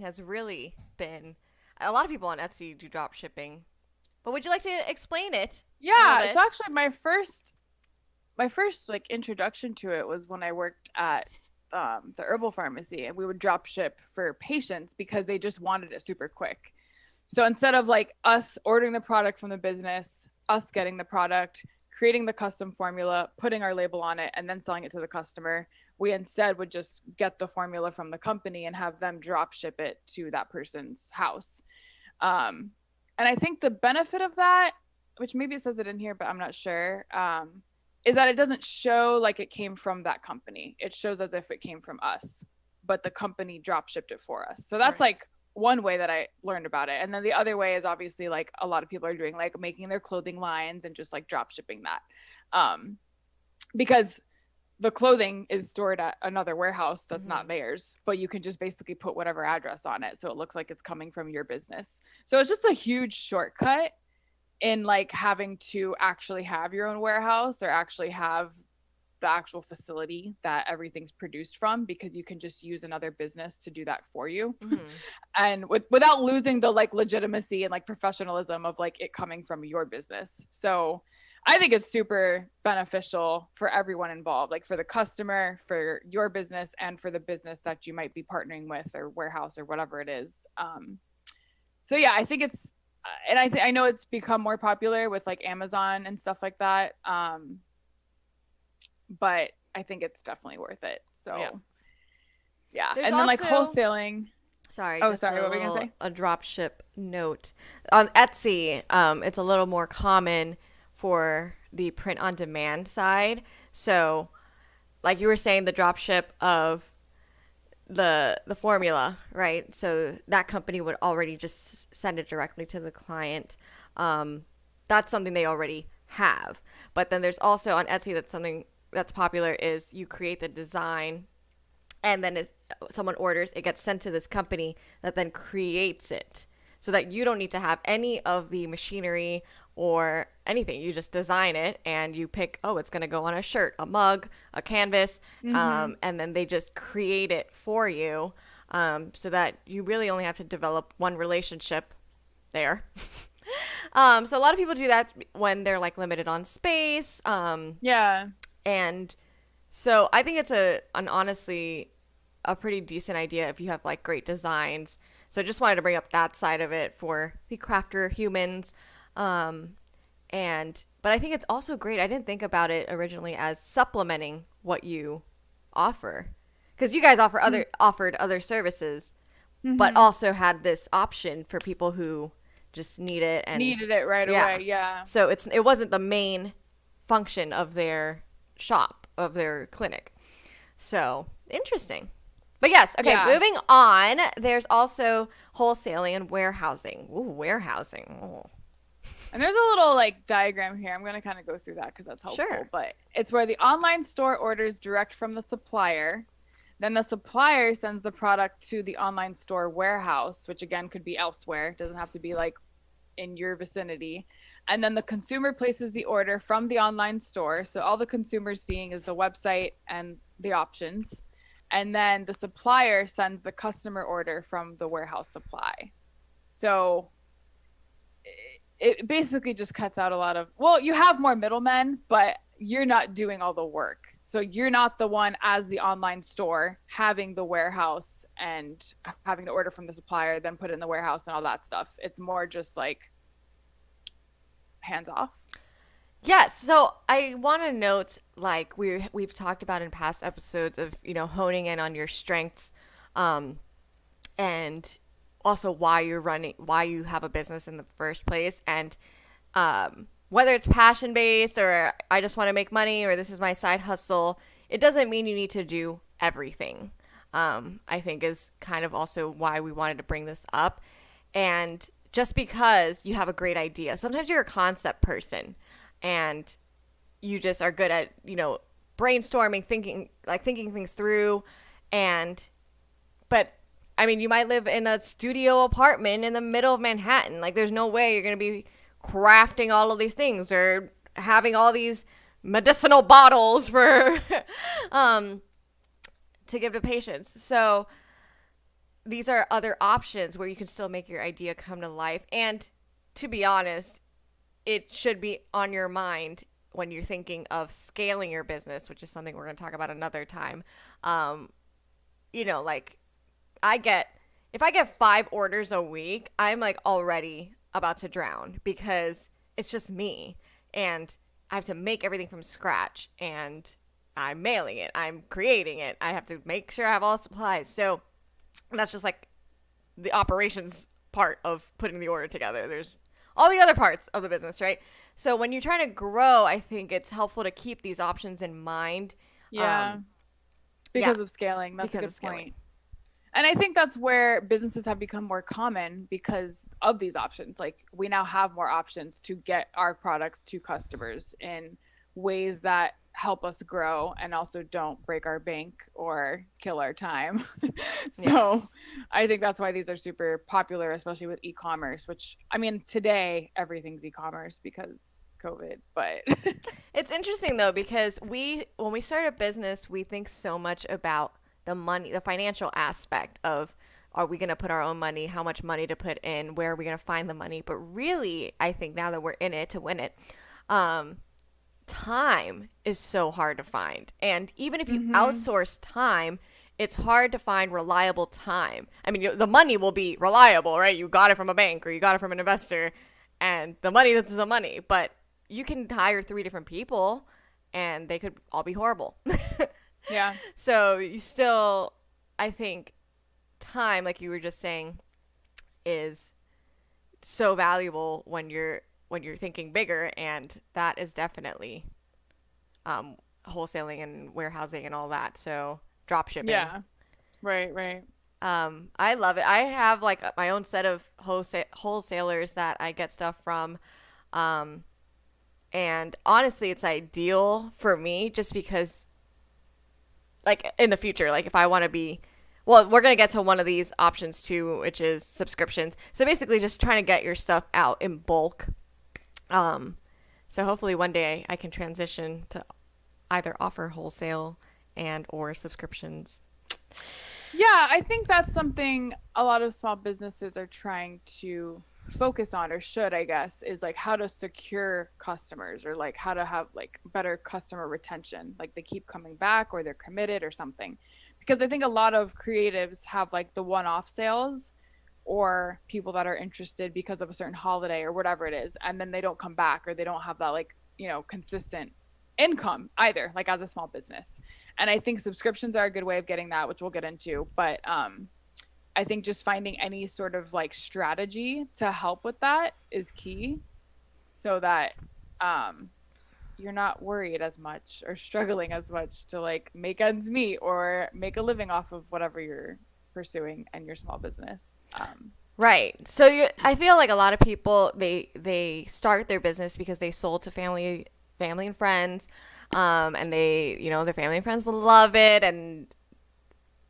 has really been, a lot of people on Etsy do dropshipping. But would you like to explain it? Yeah, so actually my first like introduction to it was when I worked at the herbal pharmacy, and we would drop ship for patients because they just wanted it super quick. So instead of like us ordering the product from the business, us getting the product, creating the custom formula, putting our label on it, and then selling it to the customer, we instead would just get the formula from the company and have them drop ship it to that person's house. And I think the benefit of that, which maybe it says it in here, but I'm not sure, is that it doesn't show like it came from that company. It shows as if it came from us, but the company drop shipped it for us. So that's like one way that I learned about it. And then the other way is obviously like a lot of people are doing, like making their clothing lines and just like drop shipping that. Because the clothing is stored at another warehouse that's not theirs, but you can just basically put whatever address on it. So it looks like it's coming from your business. So it's just a huge shortcut in like having to actually have your own warehouse or actually have the actual facility that everything's produced from, because you can just use another business to do that for you. And without losing the like legitimacy and like professionalism of like it coming from your business. So I think it's super beneficial for everyone involved, like for the customer, for your business, and for the business that you might be partnering with or warehouse or whatever it is. So yeah, I think it's, and I know it's become more popular with like Amazon and stuff like that. But I think it's definitely worth it. So yeah. There's and then like also- wholesaling. Sorry. Oh, just sorry. What were you gonna say? A drop ship note on Etsy. It's a little more common for the print on demand side. So like you were saying, the drop ship of the formula, right? So that company would already just send it directly to the client. That's something they already have. But then there's also on Etsy, that's something that's popular, is you create the design, and then if someone orders, it gets sent to this company that then creates it, so that you don't need to have any of the machinery or anything. You just design it and you pick, oh, it's going to go on a shirt, a mug, a canvas, and then they just create it for you, so that you really only have to develop one relationship there. So a lot of people do that when they're like limited on space. Yeah. And so I think it's an honestly a pretty decent idea if you have like great designs. So I just wanted to bring up that side of it for the crafter humans. But I think it's also great. I didn't think about it originally as supplementing what you offer, because you guys offered other services, but also had this option for people who just needed it right away. Yeah. So it wasn't the main function of their shop, of their clinic. So interesting. But yes, okay, moving on. There's also wholesaling and warehousing. Ooh, warehousing. Ooh. And there's a little like diagram here. I'm going to kind of go through that because that's helpful. Sure. But it's where the online store orders direct from the supplier. Then the supplier sends the product to the online store warehouse, which again could be elsewhere. It doesn't have to be like in your vicinity. And then the consumer places the order from the online store. So all the consumer's seeing is the website and the options. And then the supplier sends the customer order from the warehouse supply. So it basically just cuts out a lot of, well, you have more middlemen, but you're not doing all the work. So you're not the one as the online store having the warehouse and having to order from the supplier, then put it in the warehouse and all that stuff. It's more just like hands off. Yes. So I want to note, like we've talked about in past episodes of, honing in on your strengths, and also why you have a business in the first place. And, whether it's passion based or I just want to make money or this is my side hustle, it doesn't mean you need to do everything. I think is kind of also why we wanted to bring this up. And just because you have a great idea, sometimes you're a concept person and you just are good at, brainstorming, thinking things through. But I mean, you might live in a studio apartment in the middle of Manhattan. Like there's no way you're going to be crafting all of these things or having all these medicinal bottles for to give to patients. So these are other options where you can still make your idea come to life. And to be honest, it should be on your mind when you're thinking of scaling your business, which is something we're going to talk about another time. Like if I get 5 orders a week, I'm like already about to drown because it's just me and I have to make everything from scratch and I'm mailing it, I'm creating it, I have to make sure I have all the supplies. So that's just like the operations part of putting the order together. There's all the other parts of the business, right? So when you're trying to grow, I think it's helpful to keep these options in mind. Because of scaling. That's a good point. And I think that's where businesses have become more common because of these options. Like we now have more options to get our products to customers in ways that help us grow and also don't break our bank or kill our time. So Yes. I think that's why these are super popular, especially with e-commerce, which I mean, today everything's e-commerce because COVID, but It's interesting though because when we start a business, we think so much about the money, the financial aspect of are we going to put our own money, how much money to put in, where are we going to find the money? But really, I think now that we're in it to win it, time is so hard to find. And even if you outsource time, it's hard to find reliable time. I mean, the money will be reliable, right? You got it from a bank or you got it from an investor, and the money, that's the money. But you can hire 3 different people and they could all be horrible. yeah. So you still, I think, time, like you were just saying, is so valuable when you're thinking bigger, and that is definitely wholesaling and warehousing and all that. So dropshipping. Yeah. Right. I love it. I have like my own set of wholesalers that I get stuff from. And honestly, it's ideal for me just because, like, in the future, like, if I want to be, well, we're going to get to one of these options too, which is subscriptions. So basically just trying to get your stuff out in bulk. So hopefully one day I can transition to either offer wholesale and or subscriptions. Yeah, I think that's something a lot of small businesses are trying to focus on, or should, I guess, is like how to secure customers, or like how to have like better customer retention, like they keep coming back or they're committed or something. Because I think a lot of creatives have like the one-off sales, or people that are interested because of a certain holiday or whatever it is, and then they don't come back, or they don't have that, like, you know, consistent income either, like as a small business. And I think subscriptions are a good way of getting that, which we'll get into. But I think just finding any sort of like strategy to help with that is key, so that you're not worried as much or struggling as much to like make ends meet or make a living off of whatever you're pursuing in your small business. Right. So I feel like a lot of people, they start their business because they sold to family and friends, and they, you know, their family and friends love it, and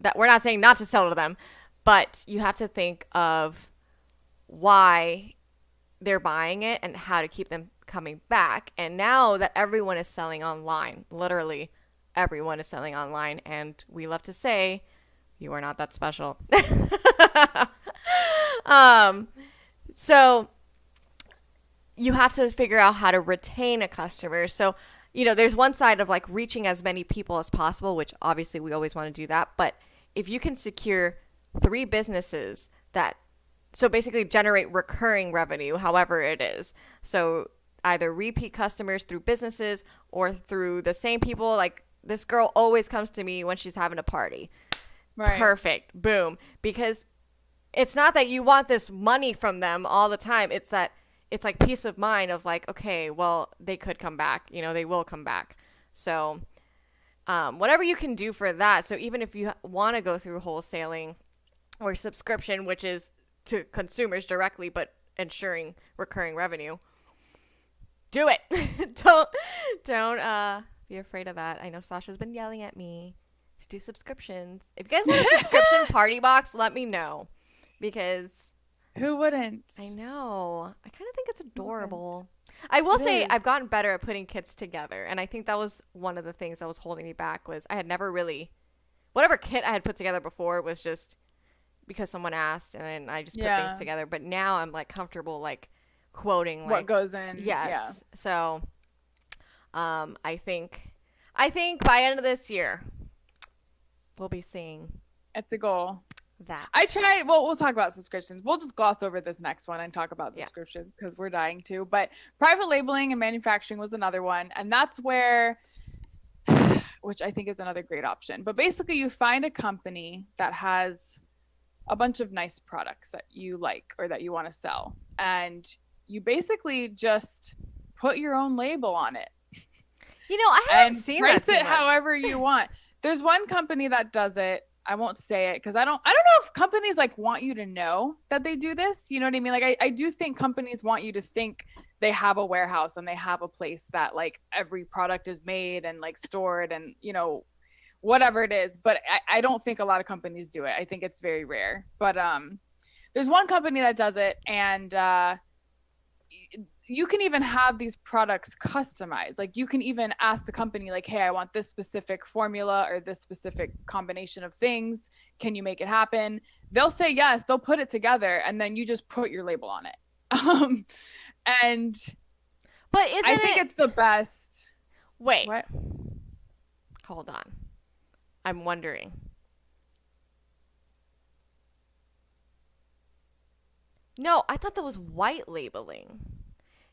that we're not saying not to sell to them, but you have to think of why they're buying it and how to keep them coming back. And now that everyone is selling online, literally everyone is selling online, and we love to say you are not that special. So you have to figure out how to retain a customer. So, you know, there's one side of like reaching as many people as possible, which obviously we always want to do that. But if you can secure 3 businesses that, so basically generate recurring revenue, however it is. So either repeat customers through businesses or through the same people. Like, this girl always comes to me when she's having a party. Right. Perfect. Boom. Because it's not that you want this money from them all the time. It's that it's like peace of mind of like, okay, well, they could come back. You know, they will come back. So whatever you can do for that. So even if you want to go through wholesaling or subscription, which is to consumers directly, but ensuring recurring revenue, do it. Don't be afraid of that. I know Sasha's been yelling at me to do subscriptions. If you guys want a subscription party box, let me know, because who wouldn't? I know. I kind of think it's adorable. I will say I've gotten better at putting kits together, and I think that was one of the things that was holding me back. Was I had never really, whatever kit I had put together before was just because someone asked, and then I just put things together. But now I'm like comfortable like quoting like, what goes in. Yes. Yeah. So I think by end of this year we'll be seeing. It's a goal. That I tried. Well, we'll talk about subscriptions. We'll just gloss over this next one and talk about subscriptions because we're dying to. But private labeling and manufacturing was another one, and that's where, which I think is another great option. But basically, you find a company that has a bunch of nice products that you like or that you want to sell, and you basically just put your own label on it. You know, I haven't seen that. Price it however you want. There's one company that does it. I won't say it because I don't know if companies like want you to know that they do this. You know what I mean? Like I do think companies want you to think they have a warehouse and they have a place that like every product is made and like stored and, you know, whatever it is. But I don't think a lot of companies do it. I think it's very rare. But there's one company that does it, and you can even have these products customized. Like you can even ask the company like, hey, I want this specific formula or this specific combination of things. Can you make it happen? They'll say yes, they'll put it together, and then you just put your label on it. And But I think it's the best. Wait. What? Hold on. I'm wondering. No, I thought that was white labeling.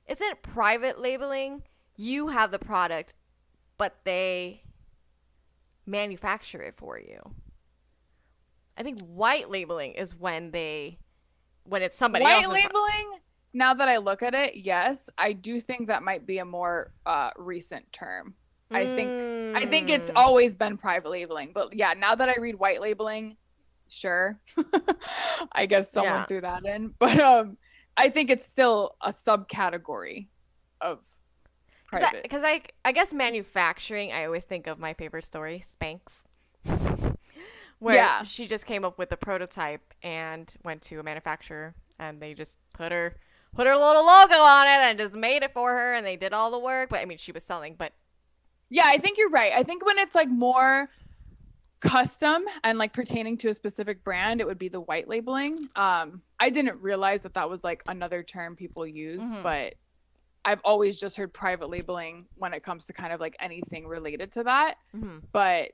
Isn't private labeling? You have the product, but they manufacture it for you. I think white labeling is when it's somebody else's. White labeling, now that I look at it, yes, I do think that might be a more recent term. I think it's always been private labeling, but yeah, now that I read white labeling, sure. I guess someone threw that in, but I think it's still a subcategory of private. Because I guess manufacturing, I always think of my favorite story, Spanx, where she just came up with a prototype and went to a manufacturer and they just put her little logo on it and just made it for her and they did all the work. But I mean, she was selling, but yeah, I think you're right. I think when it's like more custom and like pertaining to a specific brand, it would be the white labeling. I didn't realize that was like another term people use, but I've always just heard private labeling when it comes to kind of like anything related to that. But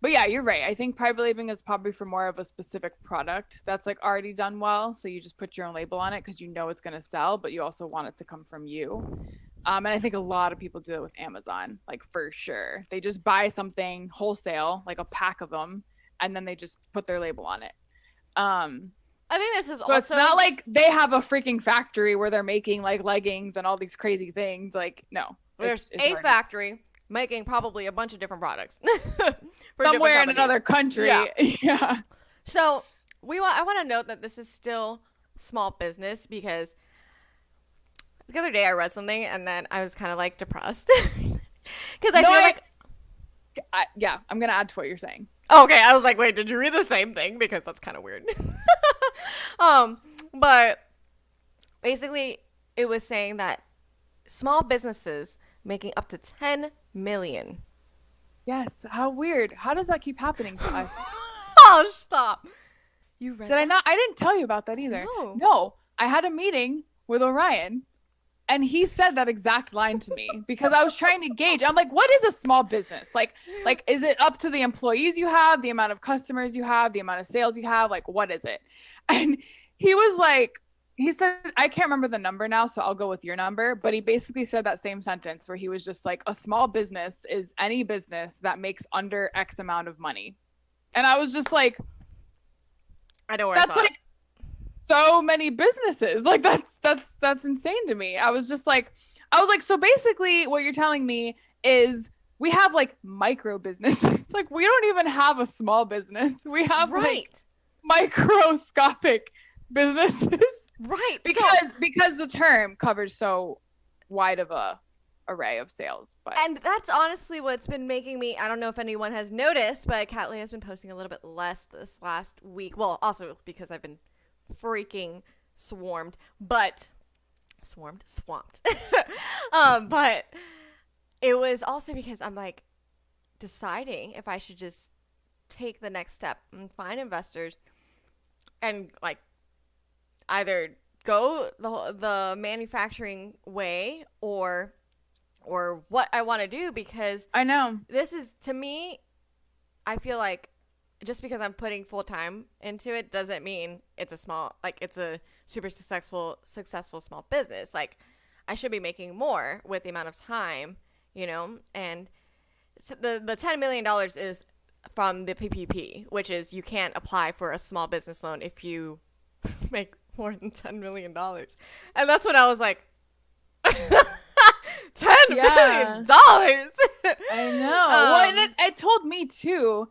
yeah, you're right. I think private labeling is probably for more of a specific product that's like already done well. So you just put your own label on it because you know it's going to sell, but you also want it to come from you. And I think a lot of people do it with Amazon, like for sure. They just buy something wholesale, like a pack of them, and then they just put their label on it. I think this is so also... it's not like they have a freaking factory where they're making like leggings and all these crazy things. Like, no. There's a factory making probably a bunch of different products. Somewhere in another country. Yeah. So I want to note that this is still small business because the other day I read something and then I was kind of like depressed because I feel like I'm gonna add to what you're saying. Okay, I was like, wait, did you read the same thing? Because that's kind of weird. But basically it was saying that small businesses making up to 10 million. Yes, how weird. How does that keep happening to us? Oh, stop. You read that? I didn't tell you about that either. No, I had a meeting with Orion. And he said that exact line to me because I was trying to gauge. I'm like, what is a small business? Like, is it up to the employees you have, the amount of customers you have, the amount of sales you have? Like, what is it? And he was like, he said, I can't remember the number now, so I'll go with your number. But he basically said that same sentence where he was just like, a small business is any business that makes under X amount of money. And I was just like, I know where that's like so many businesses. Like that's insane to me. I was like, so basically what you're telling me is we have like micro businesses. It's like we don't even have a small business. We have like microscopic businesses. Right. Because the term covers so wide of a array of sales. And that's honestly what's been making me, I don't know if anyone has noticed, but Catley has been posting a little bit less this last week. Well, also because I've been freaking swamped. But it was also because I'm like deciding if I should just take the next step and find investors and like either go the manufacturing way or what I want to do, because I know this is, to me, I feel like just because I'm putting full time into it doesn't mean it's a super successful small business. Like, I should be making more with the amount of time, and the $10 million is from the PPP, which is you can't apply for a small business loan if you make more than $10 million. And that's when I was like, $10 million. I know. Well, and it told me too,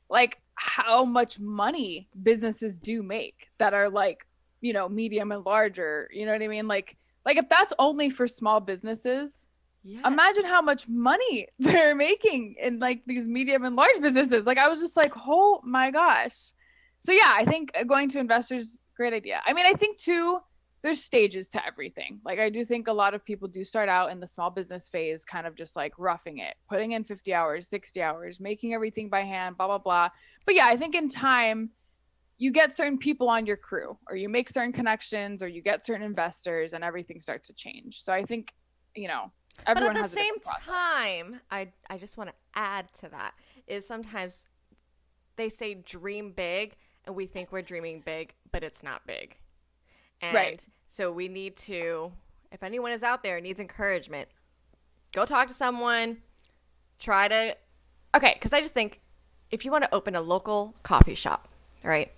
like, how much money businesses do make that are like, medium and larger. You know what I mean? Like, Like if that's only for small businesses, Yes. imagine how much money they're making in like these medium and large businesses. Like I was just like, oh my gosh. So yeah, I think going to investors, great idea. I mean, I think too, there's stages to everything. Like I do think a lot of people do start out in the small business phase, kind of just like roughing it, putting in 50 hours, 60 hours, making everything by hand, blah, blah, blah. But yeah, I think in time, you get certain people on your crew, or you make certain connections, or you get certain investors, and everything starts to change. So I think, you know, everyone but at has the a same different process. time, I just want to add to that is sometimes they say dream big and we think we're dreaming big, but it's not big. And Right. so we need to, if anyone is out there and needs encouragement, go talk to someone, try to, okay, because I just think if you want to open a local coffee shop, right?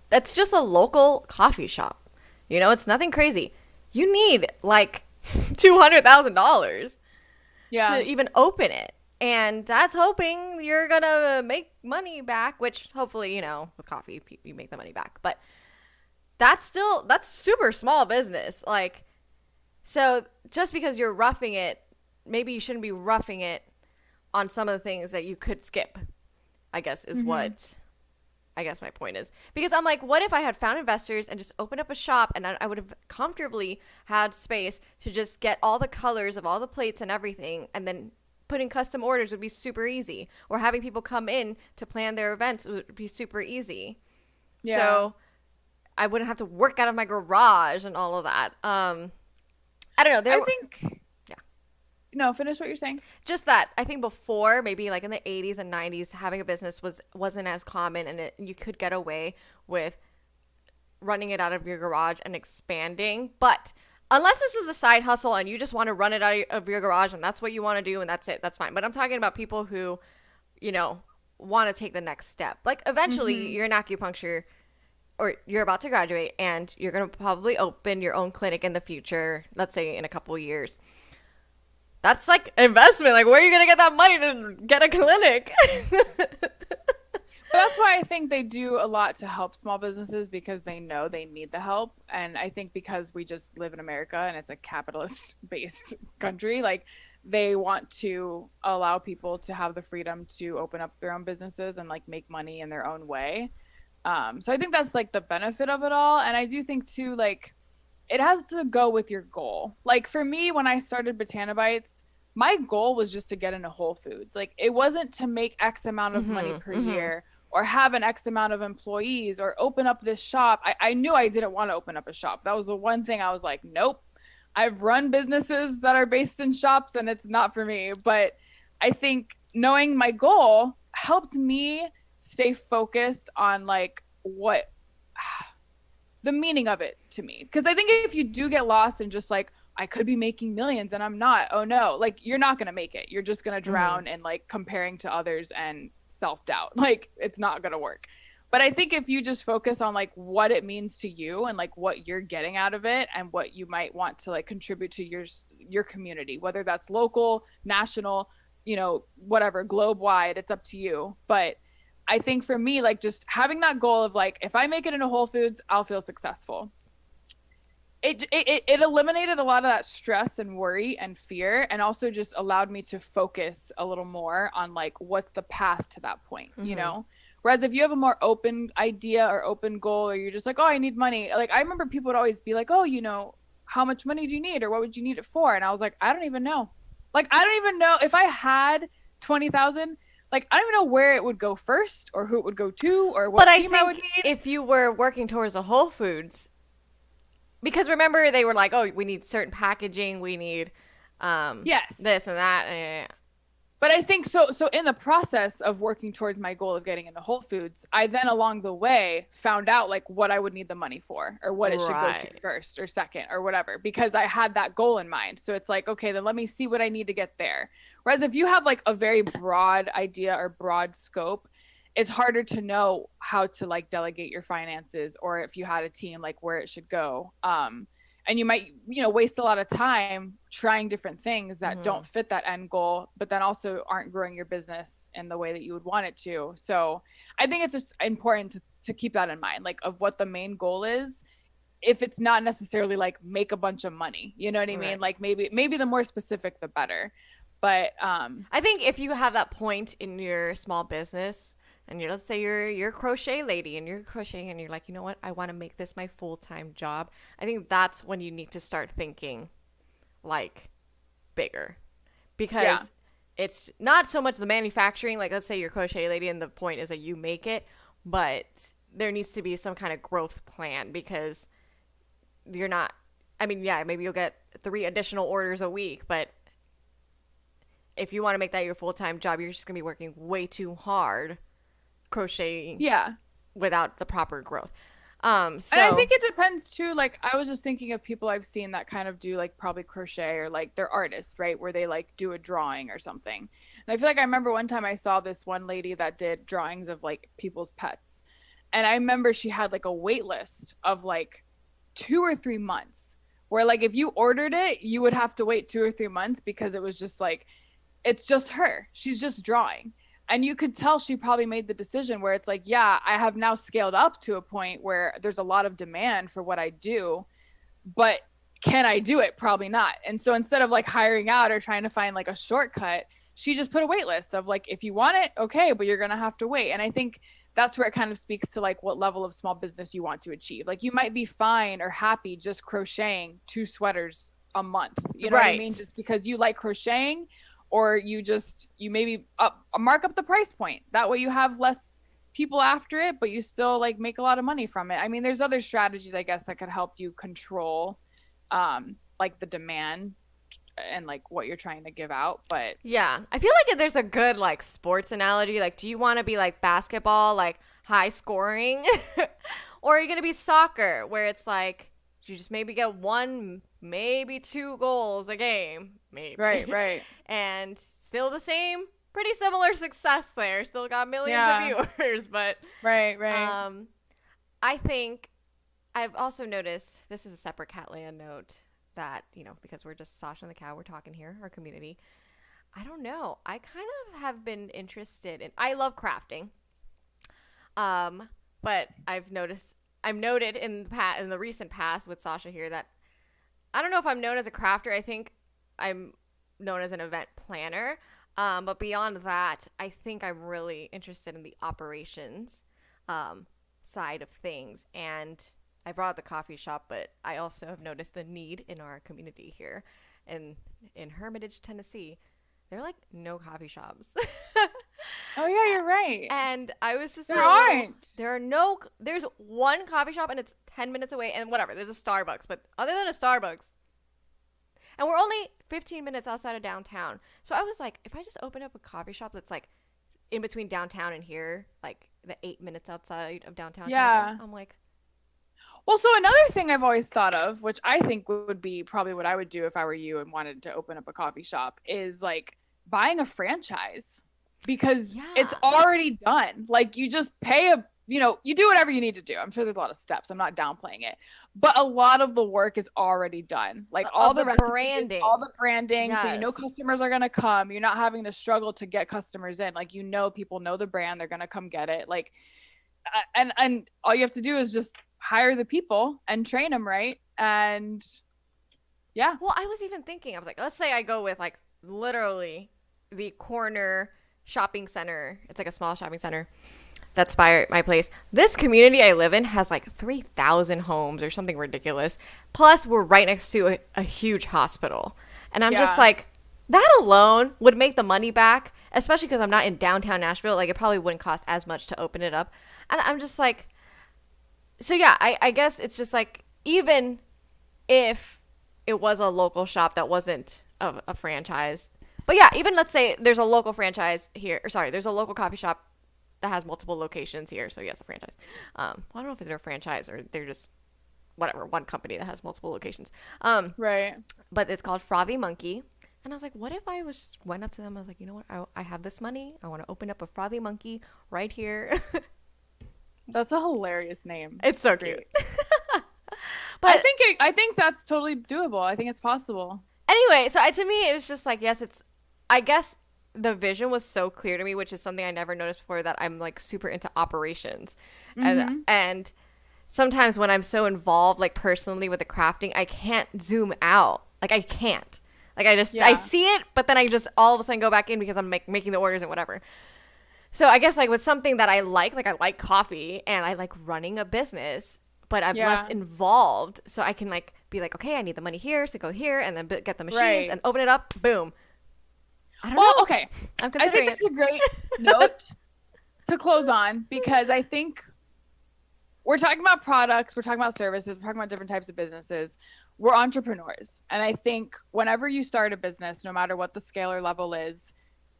That's just a local coffee shop. You know, it's nothing crazy. You need like $200,000 Yeah. to even open it. And that's hoping you're going to make money back, which hopefully, you know, with coffee, you make the money back. But that's super small business. Like, so just because you're roughing it, maybe you shouldn't be roughing it on some of the things that you could skip, I guess, is what I guess my point is. Because I'm like, what if I had found investors and just opened up a shop and I would have comfortably had space to just get all the colors of all the plates and everything, and then putting custom orders would be super easy, or having people come in to plan their events would be super easy. Yeah. So I wouldn't have to work out of my garage and all of that. I don't know. I think. Yeah. No, finish what you're saying. Just that I think before, maybe like in the 80s and 90s, having a business wasn't as common, and you could get away with running it out of your garage and expanding. But unless this is a side hustle and you just want to run it out of your garage and that's what you want to do and that's it, that's fine. But I'm talking about people who, you know, want to take the next step. Like eventually you're an acupuncture, or you're about to graduate and you're going to probably open your own clinic in the future, let's say in a couple of years. That's like investment. Like, where are you going to get that money to get a clinic? But that's why I think they do a lot to help small businesses, because they know they need the help. And I think because we just live in America and it's a capitalist based country, like they want to allow people to have the freedom to open up their own businesses and like make money in their own way. So I think that's like the benefit of it all. And I do think too, like it has to go with your goal. Like for me, when I started Botanobites, my goal was just to get into Whole Foods. Like it wasn't to make X amount of money per year, or have an X amount of employees, or open up this shop. I knew I didn't want to open up a shop. That was the one thing I was like, nope. I've run businesses that are based in shops and it's not for me. But I think knowing my goal helped me stay focused on like what the meaning of it to me. Because I think if you do get lost in just like, I could be making millions and I'm not, oh no, like you're not going to make it. You're just going to drown in like comparing to others and self-doubt. Like it's not going to work. But I think if you just focus on like what it means to you and like what you're getting out of it and what you might want to like contribute to your community, whether that's local, national, you know, whatever, globe wide, it's up to you. But I think for me, like just having that goal of like, if I make it into Whole Foods, I'll feel successful. It eliminated a lot of that stress and worry and fear, and also just allowed me to focus a little more on like, what's the path to that point, you know? Whereas if you have a more open idea or open goal, or you're just like, oh, I need money. Like I remember people would always be like, oh, you know, how much money do you need? Or what would you need it for? And I was like, I don't even know. Like, I don't even know if I had 20,000, like, I don't even know where it would go first, or who it would go to, or what team I would need. If you were working towards a Whole Foods, because remember they were like, oh, we need certain packaging, we need yes, this and that. But I think so in the process of working towards my goal of getting into Whole Foods, I then along the way found out like what I would need the money for, or what it should go to first or second or whatever, because I had that goal in mind. So it's like, okay, then let me see what I need to get there. Whereas if you have like a very broad idea or broad scope, it's harder to know how to like delegate your finances, or if you had a team, like where it should go. And you might, you know, waste a lot of time trying different things that don't fit that end goal, but then also aren't growing your business in the way that you would want it to. So I think it's just important to keep that in mind, like of what the main goal is. if it's not necessarily like make a bunch of money, you know what I mean? Right. Like maybe the more specific, the better. But I think if you have that point in your small business and let's say you're a crochet lady and you're crocheting and you're like, you know what, I want to make this my full-time job. I think that's when you need to start thinking like bigger, because it's not so much the manufacturing. Like, let's say you're a crochet lady and the point is that you make it, but there needs to be some kind of growth plan, because you're not, I mean, yeah, maybe you'll get 3 additional orders a week, but if you want to make that your full-time job, you're just going to be working way too hard crocheting without the proper growth. So, and I think it depends too. Like, I was just thinking of people I've seen that kind of do like probably crochet, or like they're artists, right? Where they like do a drawing or something. And I feel like I remember one time I saw this one lady that did drawings of like people's pets. And I remember she had like a wait list of like 2 or 3 months, where like if you ordered it, you would have to wait 2 or 3 months, because it was just like, it's just her. She's just drawing. And you could tell she probably made the decision where it's like, yeah, I have now scaled up to a point where there's a lot of demand for what I do, but can I do it? Probably not. And so instead of like hiring out or trying to find like a shortcut, she just put a wait list of like, if you want it, okay, but you're going to have to wait. And I think that's where it kind of speaks to like what level of small business you want to achieve. Like, you might be fine or happy just crocheting 2 sweaters a month. You know what I mean? Just because you like crocheting, or you maybe mark up the price point. That way you have less people after it, but you still like make a lot of money from it. I mean, there's other strategies, I guess, that could help you control like the demand and like what you're trying to give out. But yeah, I feel like there's a good like sports analogy. Like, do you want to be like basketball, like high scoring, or are you going to be soccer, where it's like you just maybe get 1, maybe 2 goals a game, maybe. Right. And still the same, pretty similar success there. Still got millions of viewers, but right. I think I've also noticed, this is a separate Catland note, that, you know, because we're just Sasha and the Cow, we're talking here, our community. I don't know. I kind of have been interested in, I love crafting. But I've noted in the recent past with Sasha here that I don't know if I'm known as a crafter. I think I'm known as an event planner. But beyond that, I think I'm really interested in the operations side of things. And I brought up the coffee shop, but I also have noticed the need in our community here in Hermitage, Tennessee. There are like no coffee shops. Oh yeah, you're right. And I was just there's one coffee shop and it's 10 minutes away, and whatever, there's a Starbucks, but other than a Starbucks, and we're only 15 minutes outside of downtown. So I was like, if I just open up a coffee shop that's like in between downtown and here, like the 8 minutes outside of downtown. Yeah. I'm like, well, so another thing I've always thought of, which I think would be probably what I would do if I were you and wanted to open up a coffee shop, is like buying a franchise, because it's already done. Like, you just pay you do whatever you need to do. I'm sure there's a lot of steps. I'm not downplaying it, but a lot of the work is already done. Like all the branding, yes. So you know customers are going to come. You're not having to struggle to get customers in. Like, people know the brand. They're going to come get it. Like, and all you have to do is just hire the people and train them right. And yeah. Well, I was even thinking, I was like, let's say I go with like literally the corner shopping center. It's like a small shopping center that's by my place. This community I live in has like 3,000 homes or something ridiculous. Plus, we're right next to a huge hospital. And I'm just like, that alone would make the money back, especially because I'm not in downtown Nashville. Like, it probably wouldn't cost as much to open it up. And I'm just like, so yeah, I guess it's just like, even if it was a local shop that wasn't a franchise. But yeah, even let's say there's a local franchise here, or sorry, there's a local coffee shop that has multiple locations here. So yes, a franchise. Well, I don't know if they're a franchise or they're just whatever, one company that has multiple locations. Right. But it's called Frothy Monkey. And I was like, what if I went up to them? I was like, you know what? I have this money. I want to open up a Frothy Monkey right here. That's a hilarious name. It's so cute. But I think that's totally doable. I think it's possible. Anyway, so to me, it was just like, yes, I guess the vision was so clear to me, which is something I never noticed before, that I'm like super into operations. And sometimes when I'm so involved, like personally with the crafting, I can't zoom out. Like I can't. Like I see it, but then I just all of a sudden go back in because I'm making the orders and whatever. So I guess like with something that I like coffee and I like running a business, but I'm less involved. So I can like be like, okay, I need the money here, so go here and then get the machines and open it up. Boom. I don't know. Okay. I'm considering I think it's a great note to close on, because I think we're talking about products, we're talking about services, we're talking about different types of businesses. We're entrepreneurs. And I think whenever you start a business, no matter what the scale or level is,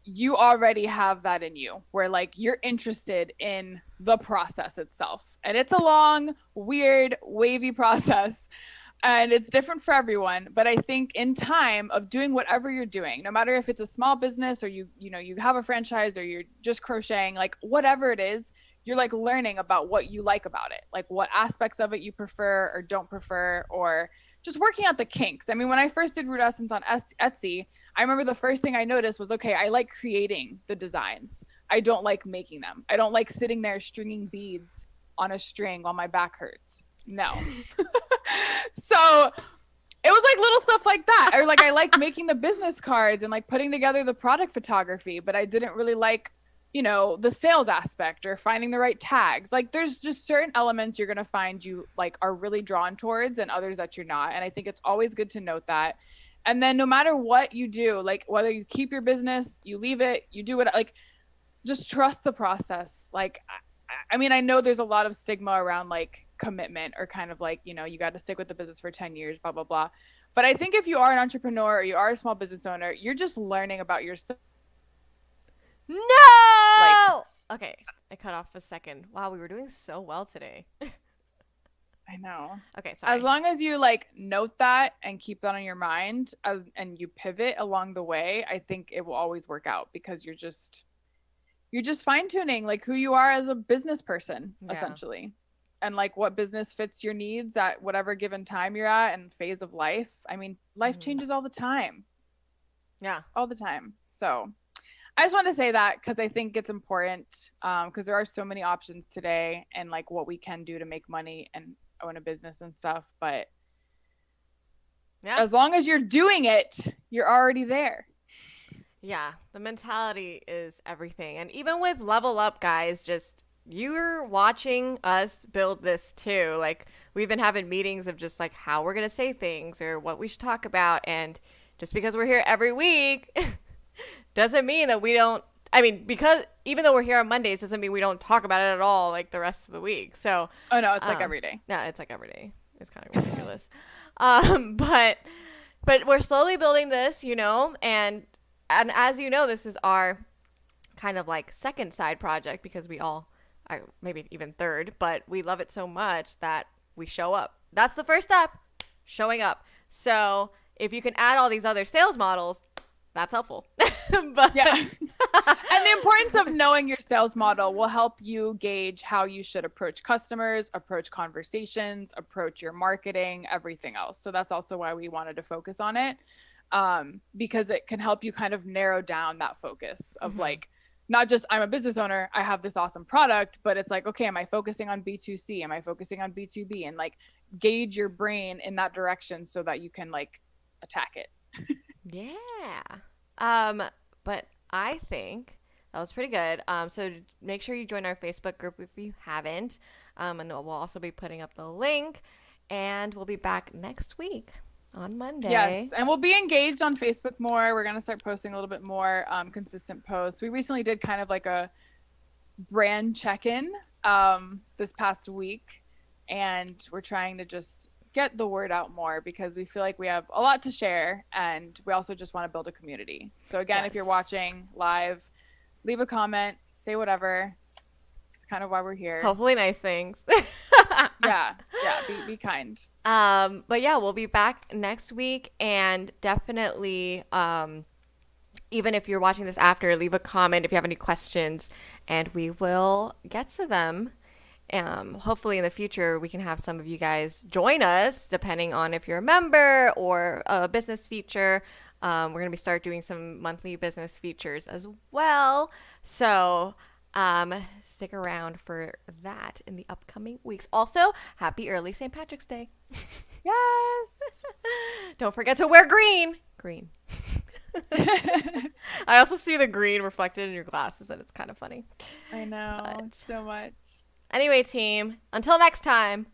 you already have that in you where like you're interested in the process itself. And it's a long, weird, wavy process. And it's different for everyone. But I think in time of doing whatever you're doing, no matter if it's a small business or you have a franchise or you're just crocheting, like whatever it is, you're like learning about what you like about it, like what aspects of it you prefer or don't prefer, or just working out the kinks. I mean, when I first did Root Essence on Etsy, I remember the first thing I noticed was, okay, I like creating the designs. I don't like making them. I don't like sitting there stringing beads on a string while my back hurts. No. So it was like little stuff like that. Or like I liked making the business cards and like putting together the product photography, but I didn't really like, the sales aspect or finding the right tags. Like there's just certain elements you're going to find you like are really drawn towards and others that you're not. And I think it's always good to note that. And then no matter what you do, like whether you keep your business, you leave it, you do it, like just trust the process. Like, I mean, I know there's a lot of stigma around like commitment or kind of like, you got to stick with the business for 10 years, blah, blah, blah. But I think if you are an entrepreneur or you are a small business owner, you're just learning about yourself. No! Okay, I cut off a second. Wow, we were doing so well today. I know. Okay, sorry. As long as you like note that and keep that on your mind and you pivot along the way, I think it will always work out because you're just fine tuning like who you are as a business person, essentially. And like what business fits your needs at whatever given time you're at and phase of life. I mean, life changes all the time. Yeah. All the time. So I just want to say that because I think it's important because there are so many options today and like what we can do to make money and own a business and stuff. But as long as you're doing it, you're already there. Yeah, the mentality is everything. And even with Level Up, guys, just you're watching us build this too. Like we've been having meetings of just like how we're going to say things or what we should talk about. And just because we're here every week doesn't mean that we don't, because even though we're here on Mondays doesn't mean we don't talk about it at all like the rest of the week. So, oh no, it's like every day. Yeah, it's like every day. It's kind of ridiculous. But we're slowly building this, and as you know, this is our kind of like second side project because we all, maybe even third, but we love it so much that we show up. That's the first step, showing up. So if you can add all these other sales models, that's helpful. But yeah. And the importance of knowing your sales model will help you gauge how you should approach customers, approach conversations, approach your marketing, everything else. So that's also why we wanted to focus on it, because it can help you kind of narrow down that focus of like, not just I'm a business owner, I have this awesome product, but it's like, okay, am I focusing on B2C? Am I focusing on B2B? And like gauge your brain in that direction so that you can like attack it. Yeah. But I think that was pretty good. So make sure you join our Facebook group if you haven't. And we'll also be putting up the link. And we'll be back next week on Monday. Yes, and we'll be engaged on Facebook more. We're going to start posting a little bit more consistent posts. We recently did kind of like a brand check-in this past week. And we're trying to just get the word out more because we feel like we have a lot to share and we also just want to build a community. So again, if you're watching live, leave a comment, say whatever. It's kind of why we're here. Hopefully nice things. Yeah, be kind. But yeah, we'll be back next week and definitely even if you're watching this after, leave a comment if you have any questions and we will get to them. Hopefully in the future we can have some of you guys join us depending on if you're a member or a business feature. We're going to start doing some monthly business features as well. So Stick around for that in the upcoming weeks. Also, happy early St. Patrick's Day. Yes. Don't forget to wear green. Green. I also see the green reflected in your glasses, and it's kind of funny. I know so much. Anyway, team, until next time.